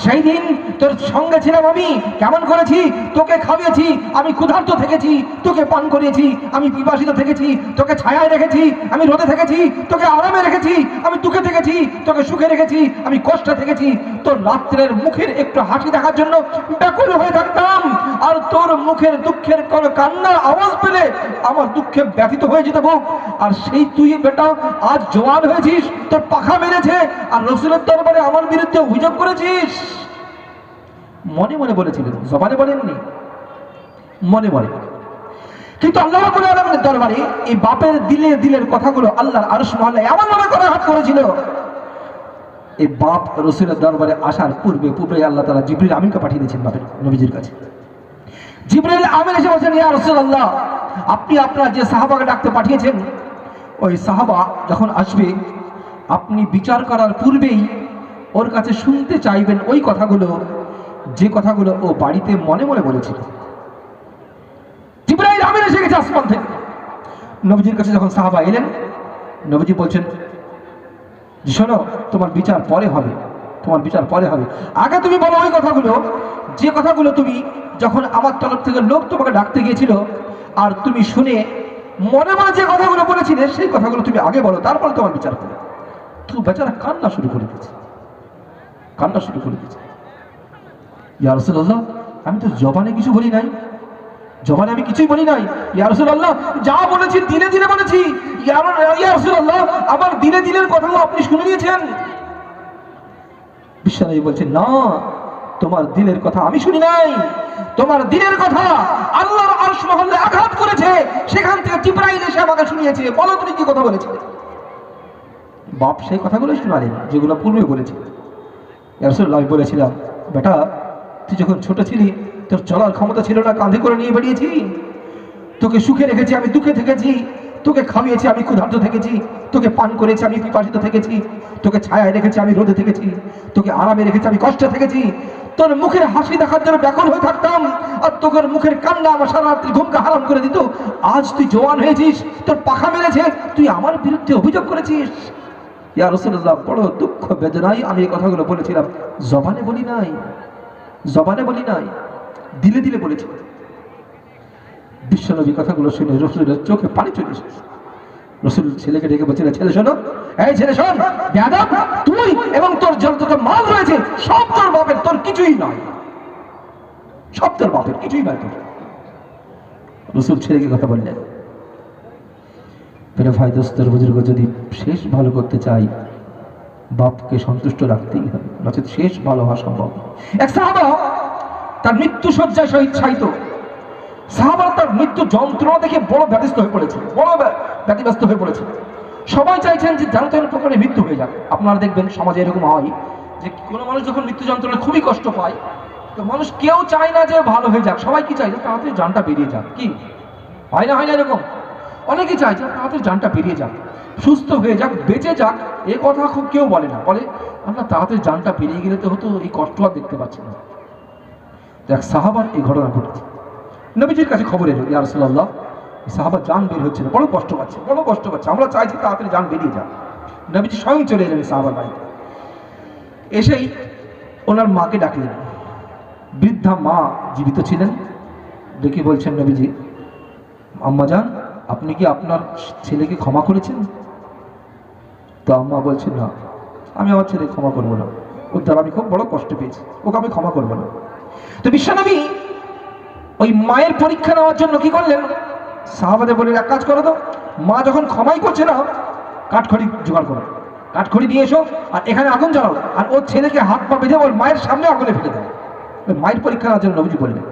A: সেই দিন তোর সঙ্গে ছিলাম আমি, কেমন করেছি? তোকে খাইয়েছি, আমি ক্ষুধার্ত থেকেছি, তোকে পান করিয়েছি, আমি পিপাসিত থেকেছি, তোকে ছায়ায় রেখেছি, আমি রোদে থেকেছি, তোকে আরামে রেখেছি, আমি দুঃখে থেকেছি, তোকে সুখে রেখেছি, আমি কষ্টে থেকেছি। তোর রাত্রের মুখের একটু হাসি দেখার জন্য ব্যাকুল হয়ে থাকতাম, আর তোর মুখের দুঃখের কোনো কান্নার আওয়াজ পেলে আমার দুঃখে ব্যথিত হয়ে যেত বুক। আর সেই তুই বেটা আজ জওয়ান হয়েছিস, তোর পাখা মেরেছে, আর রসুলের দরবারে আমার বিরুদ্ধে অভিযোগ করেছিস। মনে মনে বলেছিলেন, জবানে বলেননি, মনে মনে। কিন্তু আল্লাহ রাব্বুল আলামিনের দরবারে এই বাপের দিলের কথাগুলো আল্লাহর আরশ মহল্লায় এমন ভাবে করাঘাত করেছিল, এই বাপ রসুলের দরবারে আসার পূর্বে আল্লাহ তাআলা জিবরিল আমিনকে পাঠিয়ে দিয়েছেন বাপের নবীজির কাছে। জিবরিল আমিন এসে বলছেন, ইয়া রাসূলুল্লাহ, আপনি আপনার যে সাহাবাকে ডাকতে পাঠিয়েছেন, ওই সাহাবা যখন আসবে, আপনি বিচার করার পূর্বেই ওর কাছে শুনতে চাইবেন ওই কথাগুলো, যে কথাগুলো ও বাড়িতে মনে মনে বলেছিল। জিবরাইল আমিন এসে গেছে আসমান থেকে। নবীজির কাছে যখন সাহাবা এলেন, নবীজি বলছেন, শোনো, তোমার বিচার পরে হবে, তোমার বিচার পরে হবে। আগে তুমি বলো ওই কথাগুলো, যে কথাগুলো তুমি যখন আমার তরফ থেকে লোক তোমাকে ডাকতে গিয়েছিল, আর তুমি শুনে মনে মনে যে কথাগুলো বলেছিলে, সেই কথাগুলো তুমি আগে বলো, তারপরে তোমার বিচার করো। তো বেচারা কান্না শুরু করে দিয়েছে, কান্না শুরু করে দিয়েছে। ইয়া রাসূলুল্লাহ, আমি তো জবানে কিছু বলি নাই, জবানে আমি কিছুই বলি নাই। ইয়া রাসূলুল্লাহ, যা বলেছি দিলে দিলে বলেছি। ইয়া রাসূলুল্লাহ, আমার দিলের কথাগুলো আপনি শুনে নিয়েছেন। বিশ্বনবী বলছেন, না, তোমার দিলের কথা আমি শুনি নাই, তোমার দিলের কথা আল্লাহর আরশ মহল্লায় আঘাত করেছে, সেখান থেকে জিবরাইল এসে আমাকে শুনিয়েছে। বলো তুমি কি কথা বলেছিলে? বাপ সেই কথাগুলো শোনালেন যেগুলো পূর্বে বলেছে। ইয়া রাসূলুল্লাহ, আমি বলেছিলাম, বেটা, তুই যখন ছোট ছিলি, তোর চলার ক্ষমতা ছিল না, কাঁধে করে নিয়ে বেরিয়েছি, তোকে সুখে রেখেছি, আমি দুঃখে থেকেছি, তোকে খাইয়েছি, আমি ক্ষুধার্ত থেকেছি, তোকে পান করেছি, আমি পিপাসিত থেকেছি, তোকে ছায়ায় রেখেছি, আমি রোদে থেকেছি, তোকে আরামে রেখেছি, আমি কষ্টে থেকেছি। তোর মুখের হাসি দেখার জন্য ব্যাকুল হয়ে থাকতাম, আর তোর মুখের কান্না আমার সারা রাত্রি ঘুমকে হারাম করে দিত। আজ তুই জওয়ান হয়েছিস, তোর পাখা মেরেছে, তুই আমার বিরুদ্ধে অভিযোগ করেছিস। ইয়া রাসূলুল্লাহ, বড় দুঃখ বেদনায় আমি এই কথাগুলো বলেছিলাম, জবানে বলি নাই, জবানে বলি নাই, দিলে দিলে বলেছি। বিশ্বনবী কথাগুলো শুনে রসুলের চোখে পানি চলে এসেছে। রসুল ছেলেকে ডেকে বলছিলেন, ছেলে শোনো, এই ছেলে শোন, বেয়াদব, তুই এবং তোর যত মাল রয়েছে সব তোর বাপের, তোর কিছুই নয়, সব তোর বাপের, কিছুই নয় তোর। রসুল ছেলেকে কথা বললেন, মেরে ভাই, দোস্তর বুজুর্গ, যদি শেষ ভালো করতে চাই, বাপকে সন্তুষ্ট রাখতেই হবে, নচেত শেষ ভালো হওয়া সম্ভব। এক সাহাবা তার মৃত্যু শয্যায় শয্যায়িত, সাহাবারা তার মৃত্যু যন্ত্রণা দেখে বড় ব্যতিব্যস্ত হয়ে পড়েছে, বড় ব্যতিব্যস্ত হয়ে পড়েছে। সবাই চাইছেন যে যেন তেন প্রকারে মৃত্যু হয়ে যাক। আপনারা দেখবেন সমাজে এরকম হয় যে কোনো মানুষ যখন মৃত্যু যন্ত্রণা খুবই কষ্ট পায়, তো মানুষ কেউ চায় না যে ভালো হয়ে যাক, সবাই কি চায় যে তাড়াতাড়ি জানটা বেরিয়ে যাক। কি হয় না, হয় না এরকম? অনেকেই চায় যে তাড়াতাড়ি জানটা বেরিয়ে যাক, সুস্থ হয়ে যাক, বেঁচে যাক। এ কথা খুব কেউ বলে না, বলে আমরা তাড়াতাড়ি জানটা বেরিয়ে গেলে তো হতো, এই কষ্ট আর দেখতে পাচ্ছি না। দেখ, সাহাবার এই ঘটনা ঘটেছে। নবীজির কাছে খবর এলো, ইয়া রাসূলুল্লাহ, সাহাবা জান বের হচ্ছে না, বড় কষ্ট পাচ্ছে, বড় কষ্ট পাচ্ছে, আমরা চাইছি তাড়াতাড়ি জান বেরিয়ে যাক। নবীজি স্বয়ং চলে এলেন সাহাবার বাড়িতে, এসেই ওনার মাকে ডাকলেন। বৃদ্ধা মা জীবিত ছিলেন। ডেকে বলছেন, নবীজি, আম্মা জান, আপনি কি আপনার ছেলেকে ক্ষমা করেছেন? তো আম্মা বলছেন না, আমি আমার ছেলে ক্ষমা করবো না, ওর দ্বারা আমি খুব বড় কষ্ট পেয়েছি, ওকে আমি ক্ষমা করবো না। তো বিশ্বনবী ওই মায়ের পরীক্ষা নেওয়ার জন্য কি করলেন, সাহাবাদের বলে এক কাজ করো তো, মা যখন ক্ষমাই করছে না, কাঠখড়ি জোগাড় করো, কাঠখড়ি নিয়ে এসো আর এখানে আগুন জ্বালাও, আর ওর ছেলেকে হাত পা বেঁধে ওর মায়ের সামনে আগুনে ফেলে দেয়। ওই মায়ের পরীক্ষা নেওয়ার জন্য নবীজি বললেন।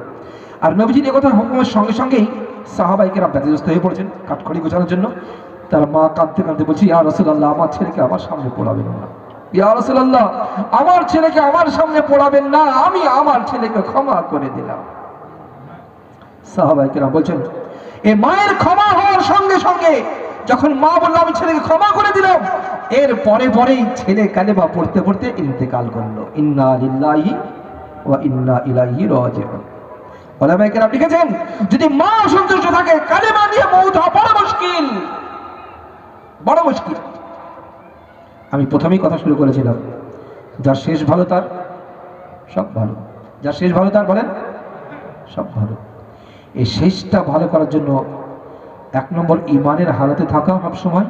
A: আর নবীজির একথা হুকুমের সঙ্গে সঙ্গেই সাহাবাইকেরা ব্যতিগ্রস্ত হয়ে পড়েছেন কাঠখড়ি গোছানোর জন্য। তার মা কাঁদতে কাঁদতে বলছে, ইয়া রাসূলুল্লাহ, আমার ছেলেকে আমার সামনে পোড়াবেন না, ইয়া রাসূলুল্লাহ, আমার ছেলেকে আমার সামনে পোড়াবেন না, আমি আমার ছেলেকে ক্ষমা করে দিলাম। সাহাবাইকেরা বলছেন, এ মায়ের ক্ষমা হওয়ার সঙ্গে সঙ্গে যখন মা বলল আমি ছেলেকে ক্ষমা করে দিলাম, এর পরে পরেই ছেলে কালেমা পড়তে পড়তে ইন্তেকাল করলো। ইন্না লিল্লাহি ওয়া ইন্না ইলাইহি রাজিউন। ওলামায়ে কেরাম লিখেছেন, যদি মা অসন্তুষ্ট থাকে কালেমা নিয়ে মওত হওয়া বড় মুশকিল, বড় মুশকিল। আমি প্রথমেই কথা শুরু করেছিলাম, যার শেষ ভালো তার সব ভালো, যার শেষ ভালো তার বলেন সব ভালো। এই শেষটা ভালো করার জন্য 1 নম্বর ইমানের হালাতে থাকা সব সময়,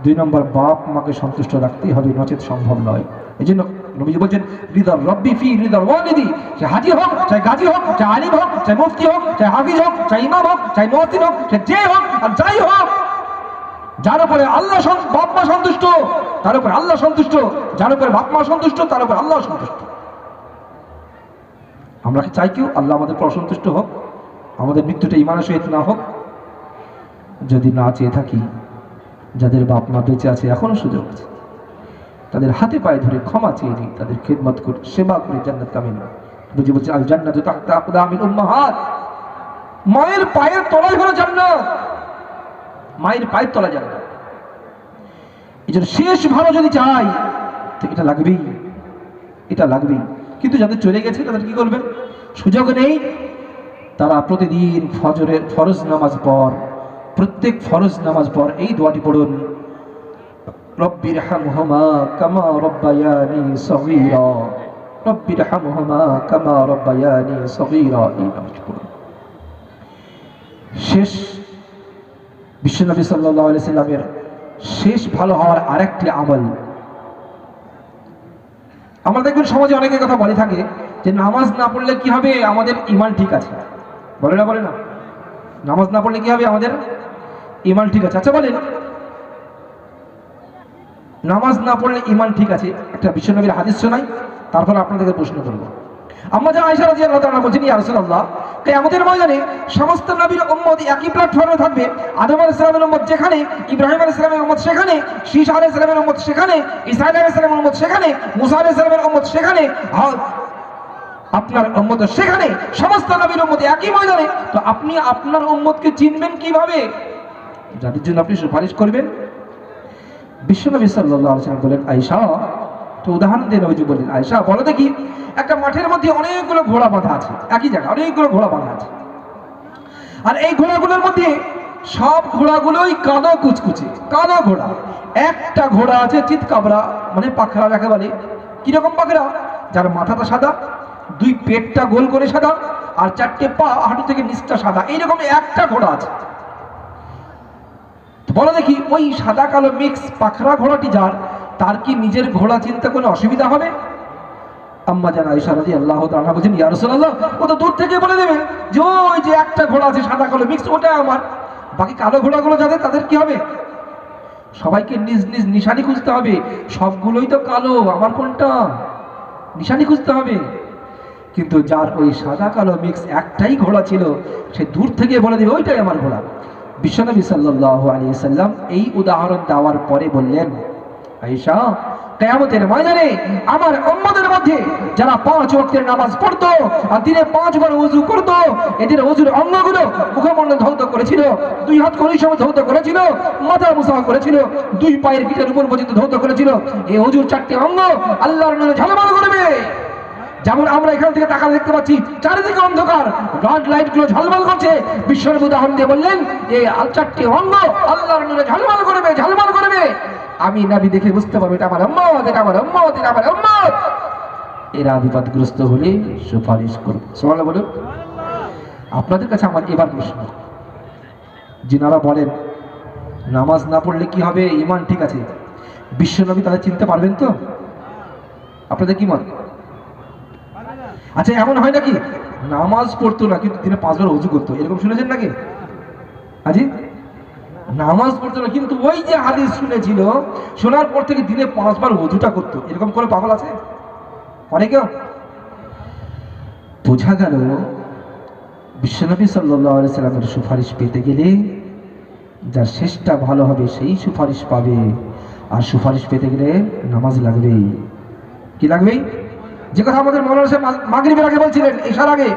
A: 2 নম্বর বাপ মাকে সন্তুষ্ট রাখতেই হবে, নচেত সম্ভব নয়। এই জন্য নবীজি বলছেন, রিদার রব্বি ফি রিদার ওয়ালিদি, সে হাজি হোক, চাই গাজী হোক, চাই আলিম হোক, চাই মুফতি হোক, চাই হাফিজ হোক, চাই ইমাম হোক, চাই মুয়াজ্জিন হোক, সে যে হোক আর যাই হোক, যার উপরে আল্লাহ বাপ মা সন্তুষ্ট তার উপরে আল্লাহ সন্তুষ্ট, যার উপরে বাপ মা সন্তুষ্ট তার উপরে আল্লাহ সন্তুষ্ট। আমরা কি চাই কেউ আল্লাহ আমাদের উপর অসন্তুষ্ট হোক, আমাদের মৃত্যুটা ইমানের সহিত না হোক? যদি না চেয়ে থাকি, যাদের বাপ মা বেঁচে আছে এখনো সুযোগ আছে, তাদের হাতে পায়ে ধরে ক্ষমা চেয়ে নিই, তাদের খেদমত করে সেবা করে জান্নাত কামিয়ে নিই। বুঝি বলছে, আল জান্নাতু তাহতা আকদামিল উম্মাহাত, মায়ের পায়ের তলায় হলো জান্নাত, মায়ের পায়ের তলায় জান্নাত। এই জন্য শেষ ভালো যদি চাই তো এটা লাগবেই, এটা লাগবেই। কিন্তু যাদের চলে গেছে তাদের কি করবেন, সুযোগ নেই। তারা প্রতিদিন ফজরের ফরজ নামাজ পর, প্রত্যেক ফরজ নামাজ পর এই দোয়াটি পড়ুন, রব্বির হামহুমা কামা রব্বায়ানি সগীরা, রব্বির হামহুমা কামা রব্বায়ানি সগীরা, এই নামাজটি পড়ুন। শেষ বিশ্বনবী সাল্লাল্লাহু আলাইহি সাল্লামের শেষ ভালো হওয়ার আরেকটি আমল, আমরা দেখবেন সমাজে অনেকের কথা বলে থাকে যে নামাজ না পড়লে কি হবে, আমাদের ঈমান ঠিক আছে, বলে না বলে না, নামাজ না পড়লে কি হবে, আমাদের ঈমান ঠিক আছে। আচ্ছা বলেন, নামাজ না পড়লে ঈমান ঠিক আছে, একটা বিশ্বনবীর হাদিস শোনাই, তারপর আপনাদেরকে প্রশ্ন করব। আম্মা জান আয়েশা রাদিয়াল্লাহু তাআলা বলেন, ইয়া রাসূলুল্লাহ, কিয়ামতের ময়দানে সমস্ত নবীর উম্মত একই প্ল্যাটফর্মে থাকবে, আদম আলাইহিস সালামের উম্মত যেখানে, ইব্রাহিম আলাইহিস সালামের উম্মত সেখানে, শীশ আলাইহিস সালামের উম্মত সেখানে, ঈসা আলাইহিস সালামের উম্মত সেখানে, মুসা আলাইহিস সালামের উম্মত সেখানে, আপনার উম্মত সেখানে, সমস্ত নবীর উম্মত একই ময়দানে। তো আপনি আপনার উম্মতকে চিনবেন কিভাবে, যাদের জন্য আপনি সুপারিশ করবেন? বিশ্বনবী সাল্লাল্লাহু আলাইহি ওয়াসাল্লাম বলেন, আয়েশা, তো উদাহরণ দিয়ে নবীজি বললেন, আয়েশা বলো দেখি, একটা মাঠের মধ্যে অনেকগুলো ঘোড়া বাঁধা আছে, একই জায়গায় অনেকগুলো ঘোড়া বাঁধা আছে, আর এই ঘোড়াগুলোর মধ্যে সব ঘোড়াগুলোই কালো কুচকুচে, কালো ঘোড়া। একটা ঘোড়া আছে চিতকাবরা, মানে পাখরা যাকে বলে। কিরকম পাখরা? যার মাথাটা সাদা, 2 পেটটা গোল করে সাদা, আর 4টে পা হাঁটু থেকে নিচটা সাদা, এইরকম একটা ঘোড়া আছে। বলো দেখি, ওই সাদা কালো মিক্স পাখরা ঘোড়াটি যার, তার কি নিজের ঘোড়া চিনতে কোনো অসুবিধা হবে? আম্মা জান আয়েশা রাদিয়াল্লাহু তাআলা বলেন, ইয়া রাসূলুল্লাহ, ও তো দূর থেকে বলে দেবে যে ওই যে একটা ঘোড়া আছে সাদা কালো মিক্স, ওটা আমার। বাকি কালো ঘোড়াগুলো যাদের, তাদের কি হবে? সবাইকে নিজ নিজ নিশানি খুঁজতে হবে, সবগুলোই তো কালো, আমার কোনটা নিশানি খুঁজতে হবে। কিন্তু যার ওই সাদা কালো মিক্স একটাই ঘোড়া ছিল, সে দূর থেকে বলে দেবে ওইটাই আমার ঘোড়া। বিশ্বনবী সাল্লাল্লাহু আলাইহি সাল্লাম এই উদাহরণ দেওয়ার পরে বললেন, আয়েশা, কিয়ামতের ময়দানে আমার উম্মতের মধ্যে যারা 5 ওয়াক্তের নামাজ পড়তো আর দিনে 5 বার ওযু করতো, এদের ওযুর অঙ্গগুলো মুখমণ্ডল ধৌত করেছিল, 2 হাত কনুই সময় ধৌত করেছিল, মাথা মুসাফা করেছিল, 2 পায়ের গিটার উপর পর্যন্ত ধৌত করেছিল, এই ওযুর 4টি অঙ্গ আল্লাহর নূরে ঝলমল করবে। যেমন আমরা এখান থেকে তাকালে দেখতে পাচ্ছি চারিদিকে অন্ধকার, রড লাইট গুলো ঝলমল করছে। বিশ্বনবী উদাহরণ দিয়ে বললেন, এই 4টি অঙ্গ আল্লাহর নূরে ঝলমল করবে, ঝলমল করবে। আমি নবী দেখে বুঝতে পারবো এটা আমার উম্মত, এটা আমার উম্মত, এটা আমার উম্মত। এরা বিপদগ্রস্ত হলে সুপারিশ করবে। সুবহানাল্লাহ বলুন। আপনাদের কাছে আমার এবার প্রশ্ন, যিনারা বলেন নামাজ না পড়লে কি হবে, ঈমান ঠিক আছে, বিশ্বনবী তাদের চিনতে পারবেন তো? আপনাদের কি মত? আচ্ছা, এমন হয় নাকি নামাজ পড়তো না কিন্তু দিনে 5 বার ওযু করতো, এরকম শুনেছেন নাকি? আজি নামাজ পড়তো না কিন্তু ওই যে হাদিস শুনেছিল, শোনার পর থেকে দিনে 5 বার ওযুটা করতো, এরকম করে পাগল আছে? করে কেউ? বোঝা গেল বিশ্বনবী সাল্লাল্লাহু আলাইহি সাল্লামের সুপারিশ পেতে গেলে যার শেষটা ভালো হবে সেই সুপারিশ পাবে, আর সুপারিশ পেতে গেলে নামাজ লাগবেই। কি লাগবেই? যে কথা আমাদের মৌলানা সাহেব মাগরিবের আগে বলছিলেন, ইশার আগে,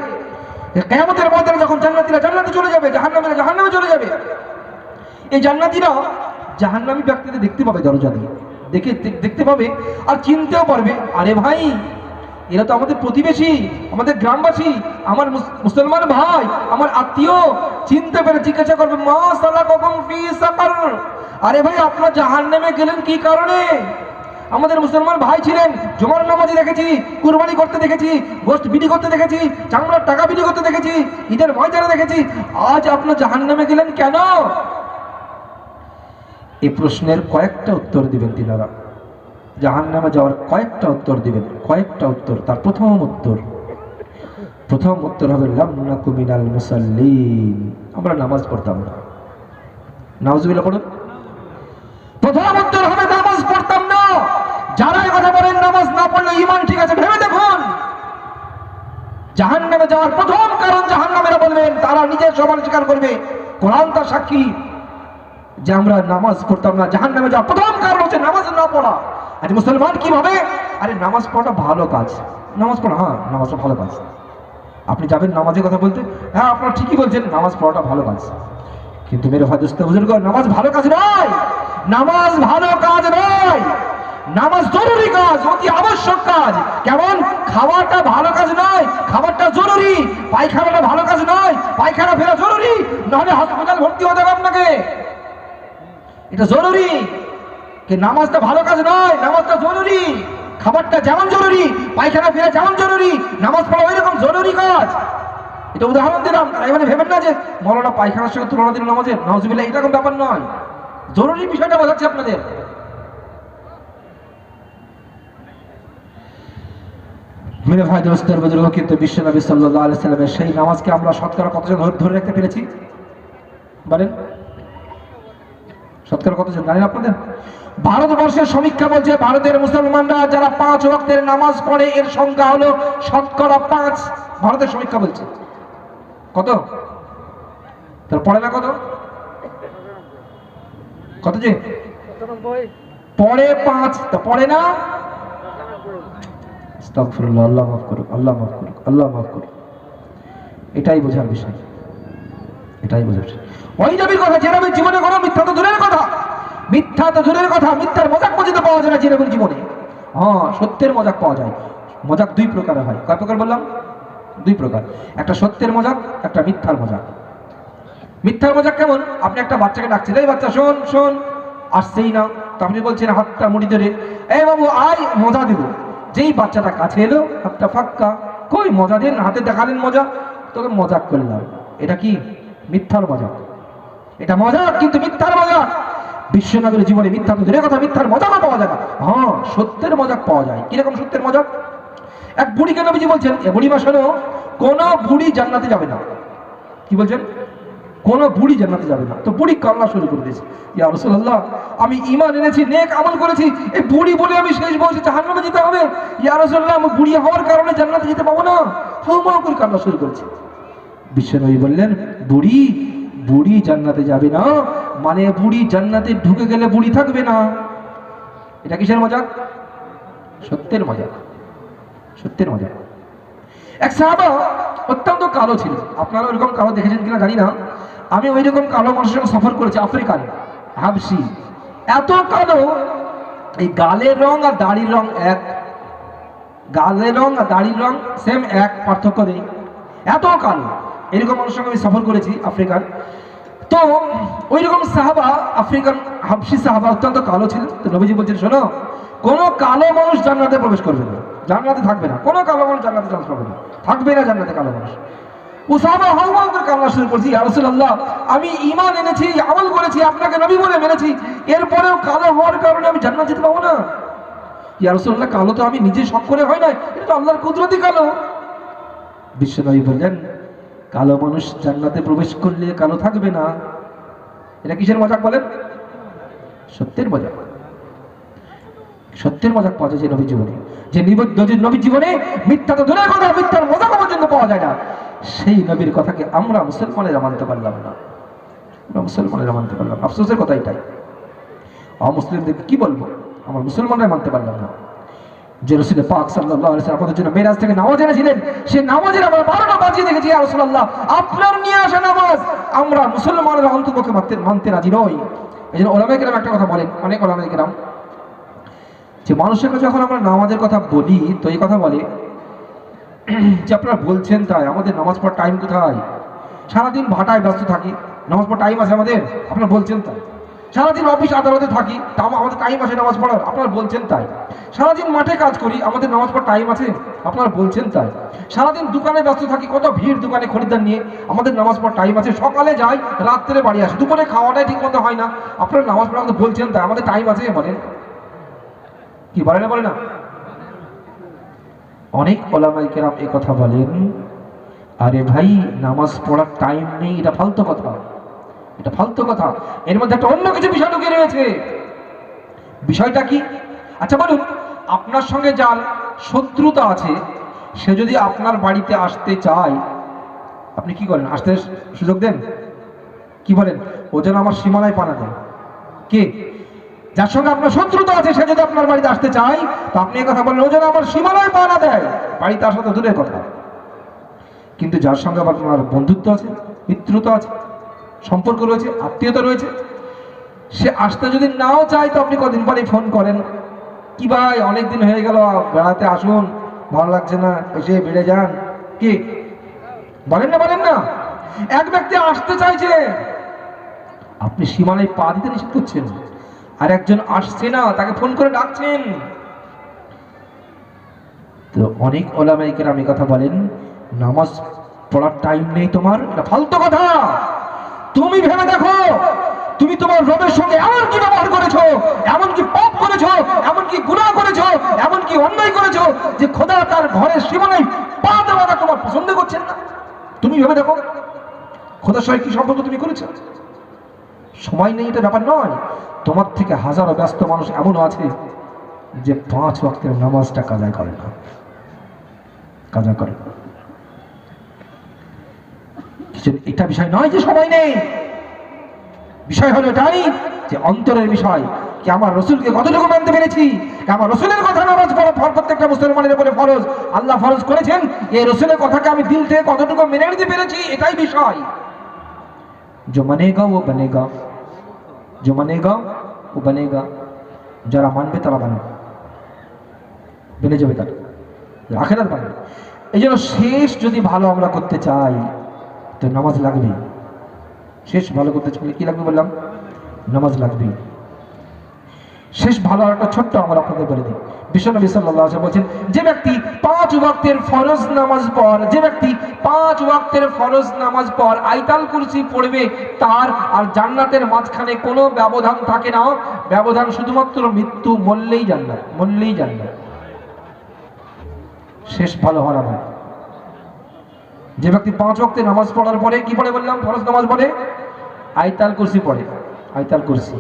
A: কিয়ামতের ময়দানে যখন জান্নাতীরা জান্নাতে চলে যাবে, জাহান্নামীরা জাহান্নামে চলে যাবে, এই জান্নাতীরা জাহান্নামী ব্যক্তিদের দেখতে পাবে, দরজা দিয়ে দেখতে পাবে আর চিনতেও পারবে, আরে ভাই এরা তো আমাদের প্রতিবেশী, আমাদের গ্রামবাসী, আমার মুসলমান ভাই, আমার আত্মীয়। চিনতে পেরে জিজ্ঞাসা করবে, মা সালাকুম ফি সাকার, আরে ভাই আপনারা জাহান্নামে গেলেন কি কারণে? আমাদের মুসলমান ভাই ছিলেন, জুমার নামাজে দেখেছি, কুরবানি করতে দেখেছি, গোশত বিক্রি করতে দেখেছি, চামড়ার টাকা বিক্রি করতে দেখেছি, ঈদের ময়দানে দেখেছি, আজ আপনারা জাহান্নামে গেলেন কেন? এই প্রশ্নের কয়েকটা উত্তর দিবেন তিনারা, জাহান্নামে যাওয়ার কয়েকটা উত্তর দিবেন, কয়েকটা উত্তর। তার প্রথম উত্তর হবে লাম নাকু মিনাল মুসাল্লিন, আমরা নামাজ পড়তাম না। নাউজুবিল্লাহ পড়ুন। প্রথম উত্তর হবে নামাজ পড়তাম না। যারা এই কথা বলেন নামাজ না পড়লে ঈমান ঠিক আছে, ভেবে দেখুন জাহান্নামে যাওয়ার প্রথম কারণ জাহান্নামীরা বলবেন, তারা নিজের সমান স্বীকার করবে, কোরআন তার সাক্ষী যে আমরা নামাজ পড়তাম না। জাহান্নামে যাওয়ার প্রথম কারণ হচ্ছে নামাজ না পড়া। আজ মুসলমান কিভাবে? আরে নামাজ পড়াটা ভালো কাজ, নামাজ পড়া, হ্যাঁ নামাজটা ভালো কাজ। আপনি যাবেন নামাজের কথা বলতে, হ্যাঁ আপনারা ঠিকই বলছেন, নামাজ পড়াটা ভালো কাজ, কিন্তু মেরে ভাই দোস্ত বুজুর্গ, নামাজ ভালো কাজ নয়, নামাজ ভালো কাজ নয়, নামাজ জরুরি কাজ, অতি আবশ্যক কাজ। কেমন? খাওয়াটা ভালো কাজ নয়, খাবারটা জরুরি। পায়খানাটা ভালো কাজ নয়, পায়খানা ফেরা জরুরি, নাহলে হাসপাতাল ভর্তি হতে হবে আপনাকে, এটা জরুরি। নামাজটা ভালো কাজ নয়, নামাজটা জরুরি। খাবারটা যেমন জরুরি, পায়খানা ফেরা যেমন জরুরি, নামাজ পড়া ওই রকম জরুরি কাজ। এটা উদাহরণ দিলাম, এখানে ভেবেন না যে মৌলানা পায়খানার সঙ্গে তুলনা দিল নামাজের, নাউজুবিল্লাহ, এরকম ব্যাপার নয়। জরুরি বিষয়টা বোঝাচ্ছি আপনাদের। মেরে ভাই দোস্তের বুজুর্গ, কিন্তু বিশ্বনবী সাল্লাল্লাহু আলাইহি সাল্লামের সেই নামাজকে আমরা শতকরা কতজন ধরে রাখতে পেরেছি বলেন? শতকরা কতজন জানেন আপনাদের? ভারতবর্ষের সমীক্ষা বলছে ভারতের মুসলমানরা যারা 5 ওয়াক্তের নামাজ পড়ে এর সংখ্যা হলো শতকরা 5। ভারতের সমীক্ষা বলছে। কত? তার পড়ে না কত? কত যে পড়ে? 5। তা পড়ে না? আস্তাগফিরুল্লাহ, আল্লাহ মাফ করুক, আল্লাহ মাফ করুক, আল্লাহ মাফ করুক। এটাই বোঝার বিষয়, এটাই বোঝার বিষয়। ওই নবীর কথা, যে নবীর জীবনে কোনো মিথ্যা তো দূরের কথা, মিথ্যা তো দূরের কথা, মিথ্যার মজাক পর্যন্ত পাওয়া যায় না যে নবীর জীবনে। হ্যাঁ, সত্যের মজাক পাওয়া যায়। মজাক 2 প্রকারের হয়। কয় প্রকার বললাম? 2 প্রকার। একটা সত্যের মজাক, একটা মিথ্যার মজাক। মিথ্যার মজাক কেমন? আপনি একটা বাচ্চাকে ডাকছেন, এই বাচ্চা শোন শোন, আসছেই না, তো আপনি বলছেন হাতটা মুড়ি ধরে, এই বাবু আয় মজা দিব। যেই বাচ্চাটা কাছে এলো, হাতটা ফাক্কা, কই মজা দেন, হাতে দেখালেন মজা, তোকে মজাক করলাম। এটা কি? মিথ্যার মজাক। এটা মজাক, কিন্তু মিথ্যার মজাক। বিশ্বনবীর জীবনে মিথ্যা তো দূরের কথা, মিথ্যার মজাকও পাওয়া যায় না। হ্যাঁ, সত্যের মজাক পাওয়া যায়। কিরকম সত্যের মজাক? এক বুড়িকে নবীজি বলছেন, এ বুড়ি মা শোনো, কোন বুড়ি জান্নাতে যাবে না। কি বলছেন? কোন বুড়ি জান্নাতে যাবে না। তো বুড়ি কান্না শুরু করে দিয়েছে, ইয়া রাসূলুল্লাহ, আমি ঈমান এনেছি, নেক আমল করেছি, এই বুড়ি বলে আমি শেষ বয়সে জাহান্নামে যেতে হবে। ইয়া রাসূলুল্লাহ, আমি বুড়ি হওয়ার কারণে জান্নাতে যেতে পাবো না। হাউমাউ করে কান্না শুরু করেছে। বিশ্বনবী বললেন, বুড়ি জান্নাতে যাবে না, মানে বুড়ি জান্নাতে ঢুকে গেলে বুড়ি থাকবে না। এটা কিসের মজাক? সত্যের মজাক, সত্যের মজাক। এক সাহাবা অত্যন্ত কালো ছিল, আপনারা ওইরকম কালো দেখেছেন কিনা জানি না, আমি ওই রকম কালো মানুষের সঙ্গে সফর করেছি, আফ্রিকান হাবশি। এত কালো, এই গালের রং আর দাড়ির রং এক, গালের রং আর দাড়ির রং সেম এক, পার্থক্য নেই, এত কালো। এরকম মানুষের সঙ্গে আমি সফর করেছি আফ্রিকার। তো ওই রকম সাহাবা, আফ্রিকান হাবশি সাহাবা অত্যন্ত কালো ছিলেন। তো নবীজি বলছেন, শোনো, কোনো কালো মানুষ জান্নাতে প্রবেশ করবে না, জান্নাতে থাকবে না, কোনো কালো মানুষ জান্নাতে চান্স পাবে না, থাকবে না জান্নাতে কালো মানুষ। উসামা হাওয়া করে কান্না শুরু করছি, ইয়া রাসূলুল্লাহ আমি ঈমান এনেছি, আমল করেছি, আপনাকে নবী বলে মেনেছি, এরপরেও কালো হওয়ার কারণে আমি জান্নাত যেতে পাবো না। ইয়া রাসূলুল্লাহ কালো তো আমি নিজে শখ করে হয় না, এটা তো আল্লাহর কুদরতি কালো। বিশ্বনবী বললেন কালো মানুষ জান্নাতে প্রবেশ করলে কালো থাকবে না। এটা কিসের মজাক বলেন? সত্যের মজাক। সত্যের মজাক পাওয়া যায় যে নবীর জীবনে, যে নবীর জীবনে মিথ্যা তো দূরের কথা, মিথ্যার মজাক পর্যন্ত পাওয়া যায় না। সেই নবীর কথাকে আমরা মুসলমানেরা মানতে পারলাম না, আমরা মুসলমানেরা মানতে পারলাম। আফসোসের কথা এটাই। অমুসলিমদেরকে কি বলবো, আমরা মুসলমানরা মানতে পারলাম না। যে রাসূল পাক সাল্লাল্লাহু আলাইহি ওয়াসাল্লাম আমাদের জন্য মেরাজ থেকে নামাজ এনেছিলেন, সেই নামাজের আমরা 12টা বাজিয়ে দেখেছি। ইয়া রাসূলুল্লাহ আপনার নিয়ে আসা নামাজ আমরা মুসলমানেরা অন্তপক্ষে মানতে রাজি নই। এই জন্য ওলামায়ে কেরাম একটা কথা বলেন, অনেক ওলামায়ে কেরাম, যে মানুষের কাছে যখন আমরা নামাজের কথা বলি তো এই কথা বলে যে আপনারা বলছেন তাই, আমাদের নামাজ পড়ার টাইম কোথায়? সারাদিন ভাটায় ব্যস্ত থাকি, নামাজ পড়ার টাইম আছে আমাদের? আপনারা বলছেন তাই। সারাদিন অফিস আদালতে থাকি, তা আমাদের টাইম আছে নামাজ পড়ার? আপনারা বলছেন তাই। সারাদিন মাঠে কাজ করি, আমাদের নামাজ পড়ার টাইম আছে? আপনারা বলছেন তাই। সারাদিন দোকানে ব্যস্ত থাকি, কত ভিড় দোকানে খরিদ্দার নিয়ে, আমাদের নামাজ পড়ার টাইম আছে? সকালে যাই, রাত্রে বাড়ি আসি, দুপুরে খাওয়াটাই ঠিক মতো হয় না, আপনারা নামাজ পড়া আমাদের বলছেন তাই, আমাদের টাইম আছে বলেন? কি বলে না, বলে না? অনেক ওলামায়ে কেরাম এই কথা বলেন, আরে ভাই নামাজ পড়ার টাইম নেই, এটা ফালতু কথা, এটা ফালতু কথা। এর মধ্যে একটা অন্য কিছু বিষয় ঢুকে রয়েছে। বিষয়টা কি? আচ্ছা বলুন, আপনার সঙ্গে যার শত্রুতা আছে সে যদি আপনার বাড়িতে আসতে চায়, আপনি কি করেন? আসতে সুযোগ দেন? কি বলেন? ও যেন আমার সীমানায় পানা দেয়। কে? যার সঙ্গে আপনার শত্রুতা আছে সে যদি আপনার বাড়িতে আসতে চায় তো আপনি এই কথা বলেন ও যেন আমার সীমানায় পানা দেয়। বাড়িতে আসা তো দূরের কথা, কিন্তু যার সঙ্গে আবার আপনার বন্ধুত্ব আছে, মিত্রতা আছে, সম্পর্ক রয়েছে, আত্মীয়তা রয়েছে, সে আসতে যদি নাও চায় তো আপনি কদিন পরেই ফোন করেন, কি ভাই অনেকদিন হয়ে গেল, বেড়াতে আসুন, ভালো লাগছে না, এসে বেড়ে যান। কি বলেন না, বলেন না? এক ব্যক্তি আসতে চাইছে, আপনি সীমানায় পা দিতে নিষেধ করছেন, আর একজন আসছে না, তাকে ফোন করে ডাকছেন। তো অনেক ওলামায়ে কেরাম এই কথা বলেন, নামাজ পড়ার টাইম নেই তোমার, এটা ফালতু কথা। তুমি ভেবে দেখো, তুমি তোমার রবের সঙ্গে এমন কি ব্যবহার করেছো, এমন কি পাপ করেছো, এমন কি গুনাহ করেছো, এমন কি অন্যায় করেছো যে খোদা তার ঘরের সীমানায় পা দেওয়াটা তোমার পছন্দ করছেন না? তুমি ভেবে দেখো খোদার সঙ্গে কি সম্পর্ক তুমি করেছো। সময় নেই এটা ব্যাপার নয়, তোমার থেকে হাজারো ব্যস্ত মানুষ এমনও আছে যে 5 ওয়াক্তের নামাজটা কাজা করে না, কাজা করে না। এটা বিষয় নয় যে সময় নেই, বিষয় হলো এটাই যে অন্তরের বিষয়, কি আমার রসুলকে কতটুকু মানতে পেরেছি, আমার রসুলের কথা নামাজ পড়া প্রত্যেকটা মুসলমানের উপরে ফরজ, আল্লাহ ফরজ করেছেন, এই রসুলের কথাকে আমি দিল থেকে কতটুকু মেনে নিতে পেরেছি, এটাই বিষয়। जो मानेगा वो बनेगा, जो मानेगा वो बनेगा, যারা মানবে তারা বানাবে, বেনে যাবে, তার আখিরাত বানাবে। এই জন্য শেষ যদি ভালো আমরা করতে চাই তো নামাজ লাগবে। শেষ ভালো করতে চাইলে কি লাগবে বললাম? নামাজ লাগবে। শেষ ভালো একটা ছোট্ট আমল আপনাদের বলে দিই। বিশ্বনবী সাল্লাল্লাহু আলাইহি ওয়াসাল্লাম বলেছেন, যে ব্যক্তি 5 ওয়াক্তের ফরজ নামাজ পড়, যে ব্যক্তি 5 ওয়াক্তের ফরজ নামাজ পড় আয়াতুল কুরসি পড়বে, তার আর জান্নাতের মাঝখানে কোনো ব্যবধান থাকে না, ব্যবধান শুধুমাত্র মৃত্যু, মরলেই জান্নাত, মরলেই জান্নাত। শেষ ভালো হওয়ার আমল। যে ব্যক্তি 5 ওয়াক্তে নামাজ পড়ার পরে কি পড়ে বললাম? ফরজ নামাজ পড়ে আয়াতুল কুরসি পড়ে, আয়াতুল কুরসি।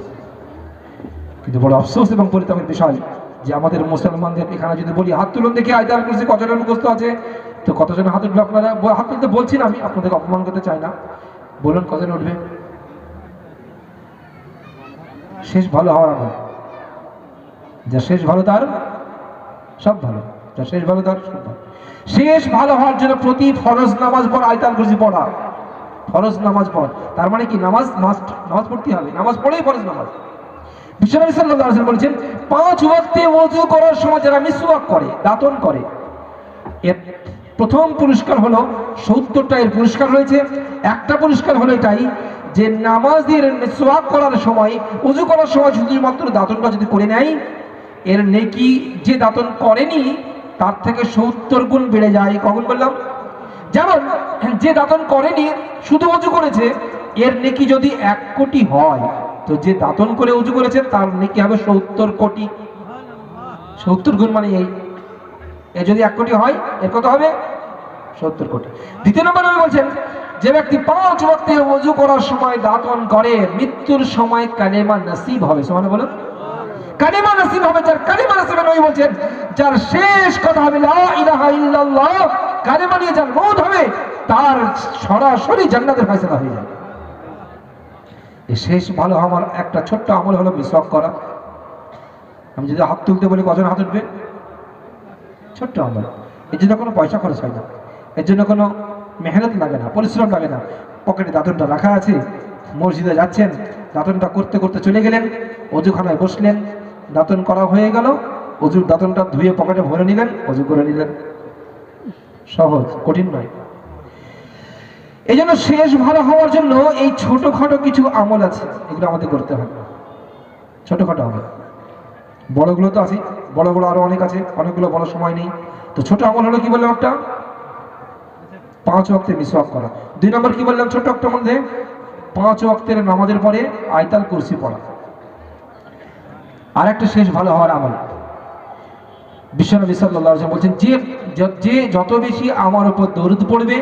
A: কিন্তু বড় আফসোস এবং পরিতাপের বিষয় যে আমাদের মুসলমানদের এখানে যদি বলি হাত তুলুন দেখি আয়াতুল কুরসি কতজনের মুখস্থ আছে, তো কতজনের হাত উঠবে? আপনারা হাত তুলতে বলছি না, আমি আপনাদেরকে অপমান করতে চাই না, বলুন কতজন উঠবে? শেষ ভালো হওয়ার আমল, যা শেষ ভালো তার সব ভালো, যা শেষ ভালো তার সব ভালো। শেষ ভালো হওয়ার জন্য প্রতি ফরজ নামাজ পড় আয়াতুল কুরসি পড়া, ফরজ নামাজ পড়, তার মানে কি নামাজ মাস্ট, নামাজ পড়তে হবে, নামাজ পড়েই ফরজ নামাজ। বিশ্বনবী সাল্লাল্লাহু আলাইহি ওয়াসাল্লাম বলেছেন, 5 ওয়াক্তে ওযু করার সময় যারা মিসওয়াক করে, দাঁতন করে, এর প্রথম পুরস্কার হলো 70টা এর পুরস্কার রয়েছে। একটা পুরস্কার হলো এটাই যে নামাজের মিসওয়াক করার সময়, ওযু করার সময় শুধুমাত্র দাঁতনটা যদি করে নেয়, এর নেকি যে দাঁতন করেনি তার থেকে 70 গুণ বেড়ে যায়। কখন বললাম? যেমন যে দাতন করেনি শুধু অজু করেছে, এর নেকি যদি 1 কোটি হয়, তো যে দাতন করে অজু করেছে তার নেকি হবে 70 কোটি। 70 গুণ মানে এই যদি 1 কোটি হয়, এর কত হবে? 70 কোটি। দ্বিতীয় নম্বর আমি বলছেন, যে ব্যক্তি 5 ওয়াক্তে ওযু করার সময় দাতন করে, মৃত্যুর সময় কালেমা নসিব হবে। সুবহানাল্লাহ বলুন। কালেমা নসিব হবে, যার কালেমা নসিব হবে, নবী বলছেন যার শেষ কথা হবে লা ইলাহা ইল্লাল্লাহ, কালেমা নিয়ে যার মওত হবে, তার সরাসরি জান্নাতের ফয়সালা হয়ে যাবে। এই শেষ ভালো আমার একটা ছোট্ট আমল হলো মিসওয়াক করা। আমি যদি হাত তুলতে বলি কজন হাত উঠবে? ছোট্ট আমল। এর জন্য কোনো পয়সা খরচ হয় না, এর জন্য কোনো মেহনত লাগে না, পরিশ্রম লাগে না। পকেটে দাঁতনটা রাখা আছে, মসজিদে যাচ্ছেন, দাঁতনটা করতে করতে চলে গেলেন, অজুখানায় বসলেন, দাঁতন করা হয়ে গেল, অজুর দাঁতনটা ধুয়ে পকেটে ভরে নিলেন, অজু করে নিলেন। সহজ, কঠিন নয়। এই জন্য শেষ ভালো হওয়ার জন্য এই ছোটখাটো কিছু আমল আছে, এগুলো আমাদের করতে হবে। ছোটখাটো আমল, বড়গুলো তো আছে, বড় বড় আরো অনেক আছে, অনেকগুলো বড় সময় নেই। তো ছোট আমল হলো কি বললাম একটা, 5 ওয়াক্তে মিসওয়াক করা। 2 নম্বর কি বললাম ছোট একটা মধ্যে, 5 ওয়াক্তের নামাজের পরে আয়াতুল কুরসি পড়া। আর একটা শেষ ভালো হওয়ার আমল, বিশ্বনবী সাল্লাল্লাহু আলাইহি ওয়াসাল্লাম বলছেন, যে যত বেশি আমার উপর দরুদ পড়বে,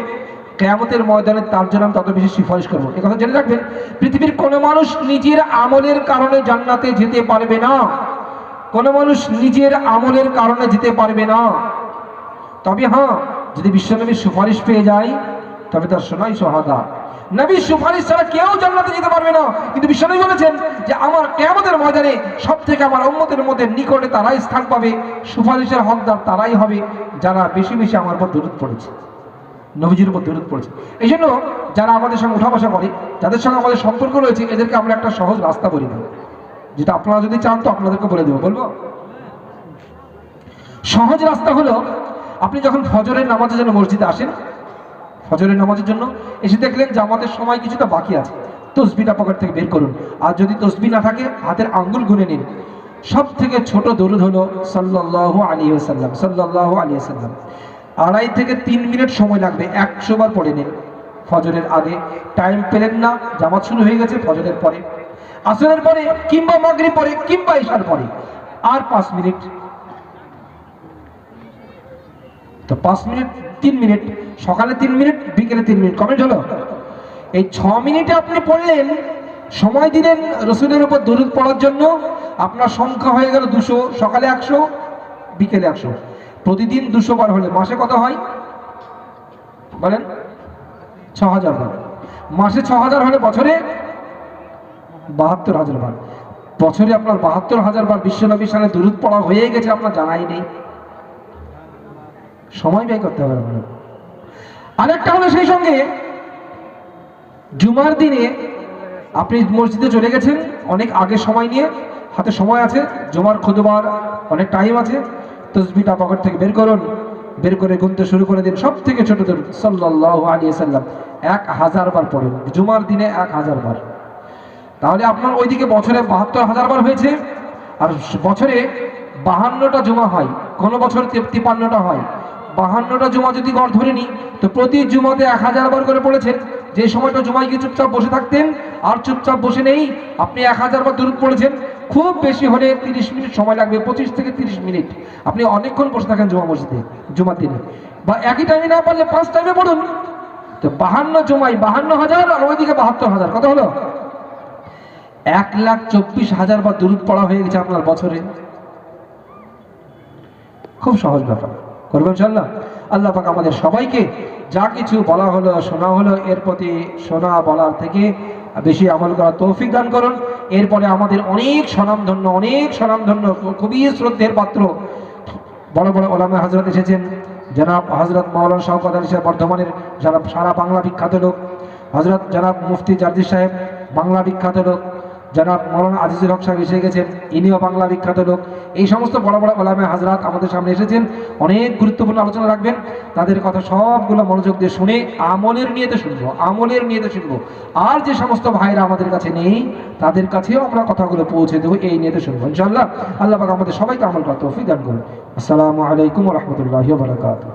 A: কিয়ামতের ময়দানে তার জন্য আমি তত বেশি সুপারিশ করব। এই কথা জেনে রাখবেন, পৃথিবীর কোনো মানুষ নিজের আমলের কারণে জান্নাতে যেতে পারবে না। কোনো মানুষ নিজের আমলের কারণে যেতে পারবে না। তবে হ্যাঁ, যদি বিশ্বনবীর সুপারিশ পেয়ে যায়, তবে তার সোনাই শাহাদা। নবীর সুপারিশ ছাড়া কেউ জান্নাতে যেতে পারবে না। কিন্তু বিশ্বনবী বলেছেন যে আমার কিয়ামতের ময়দানে সবথেকে আমার উম্মতের মধ্যে নিকটে তারাই স্থান পাবে, সুপারিশের হকদার তারাই হবে যারা বেশি বেশি আমার উপর দরুদ পড়েছে, নবীজির উপর দরুদ পড়েছে। এই জন্য যারা আমাদের সঙ্গে উঠা বসা করে, যাদের সঙ্গে আমাদের সম্পর্ক রয়েছে, এদেরকে আমরা একটা সহজ রাস্তা বলে দেব, যেটা আপনারা যদি চান তো আপনাদেরকে বলে দেবো। বলবো? সহজ রাস্তা হলো, আপনি যখন ফজরের নামাজের জন্য মসজিদে আসেন, ফজরের নামাজের জন্য এসে দেখলেন জামাতের সময় কিছুটা বাকি আছে, তসবিহটা পকেট থেকে বের করুন। আর যদি তসবিহ না থাকে, হাতের আঙ্গুল গুনে নিন। সব থেকে ছোট দরুদ হলো সাল্লাল্লাহু আলাইহি ওয়াসাল্লাম, সাল্লাল্লাহু আলাইহি ওয়াসাল্লাম। 2.5 থেকে 3 মিনিট সময় লাগবে, 100 বার পড়ে নিন ফজরের আগে। টাইম পেলেন না, জামাত শুরু হয়ে গেছে, ফজরের পরে, আসরের পরে, কিংবা মাগরিব পরে, কিংবা ইশার পরে, আর 5 মিনিট। তো 5 মিনিট, 3 মিনিট, সকালে 3 মিনিট, বিকেলে 3 মিনিট, কমেন্ট হলো। এই 6 মিনিটে আপনি পড়লেন, সময় দিলেন রসুলের উপর দরুদ পড়ার জন্য। আপনার সংখ্যা হয়ে গেল 200, সকালে 100, বিকেলে 100। প্রতিদিন 200 বার হলে মাসে কত হয় বলেন? 6000 বার। মাসে 6000 হলে বছরে 72,000 বার। বছরে আপনার 72,000 বার বিশ্বনবীর সামনে দরুদ পড়া হয়ে গেছে, আপনার জানাই নেই। সময় ব্যয় করতে হবে আপনার। আরেকটা হলো, সেই সঙ্গে জুমার দিনে আপনি মসজিদে চলে গেছেন অনেক আগে সময় নিয়ে, হাতে সময় আছে, জুমার খুতবার অনেক টাইম আছে, তসবিহটা পকেট থেকে বের করুন, বের করে গুনতে শুরু করে দিন। সব থেকে ছোট দরুদ সাল্লাল্লাহু আলাইহি ওয়াসাল্লাম 1000 বার পড়ুন জুমার দিনে, 1000 বার। তাহলে আপনার ওইদিকে বছরে 72,000 বার হয়েছে। আর বছরে 52টা জুমা হয়, কোনো বছর 53টা হয়। 52টা জুমা যদি গড় ধরে নিই, তো প্রতি জুমাতে 1000 বার করে পড়েছেন। যে সময়টা জুমায় গিয়ে চুপচাপ বসে থাকতেন, আর চুপচাপ বসে নেই, আপনি 1000 বার দরুদ পড়েছেন। খুব বেশি হলে 30 মিনিট সময় লাগবে, 25 থেকে 30 মিনিট। আপনি অনেকক্ষণ বসে থাকেন জুমা মসজিদে জুমার দিনে, বা একই টাইমে না পারলে 5 টাইমে পড়ুন। তো 52 জুমায় 52,000, আর ওইদিকে 72,000, কত হলো? 1,24,000 বার দরুদ পড়া হয়ে গেছে আপনার বছরে। খুব সহজ ব্যাপার, করবেন ইনশাআল্লাহ। আল্লাহ পাক আমাদের সবাইকে যা কিছু বলা হলো, শোনা হলো, এর প্রতি শোনা বলার থেকে বেশি আমল করার তৌফিক দান করুন। এরপরে আমাদের অনেক স্বনামধন্য খুবই শ্রদ্ধের পাত্র বড় বড় ওলামা হযরত এসেছেন। জনাব হযরত মাওলানা শওকত আলী সাহেব বর্ধমানের, যারা সারা বাংলা বিখ্যাত লোক। হযরত জনাব মুফতি জারজি সাহেব, বাংলা বিখ্যাত লোক। জনাব মাওলানা আজিজুল হক সাহেব এসে গেছেন, ইনিও বাংলা বিখ্যাত লোক। এই সমস্ত বড় বড় ওলামা হাজরাত আমাদের সামনে এসেছেন, অনেক গুরুত্বপূর্ণ আলোচনা রাখবেন। তাদের কথা সবগুলো মনোযোগ দিয়ে শুনে আমলের নিয়তে শুনবো। আর যে সমস্ত ভাইরা আমাদের কাছে নেই, তাদের কাছেও আমরা কথাগুলো পৌঁছে দেবো, এই নিয়তে শুনবো ইনশাআল্লাহ। আল্লাহ পাক আমাদের সবাইকে আমল করার তৌফিক দান করুন। আসসালামু আলাইকুম ওয়া রাহমাতুল্লাহি ওয়া বারাকাতুহু।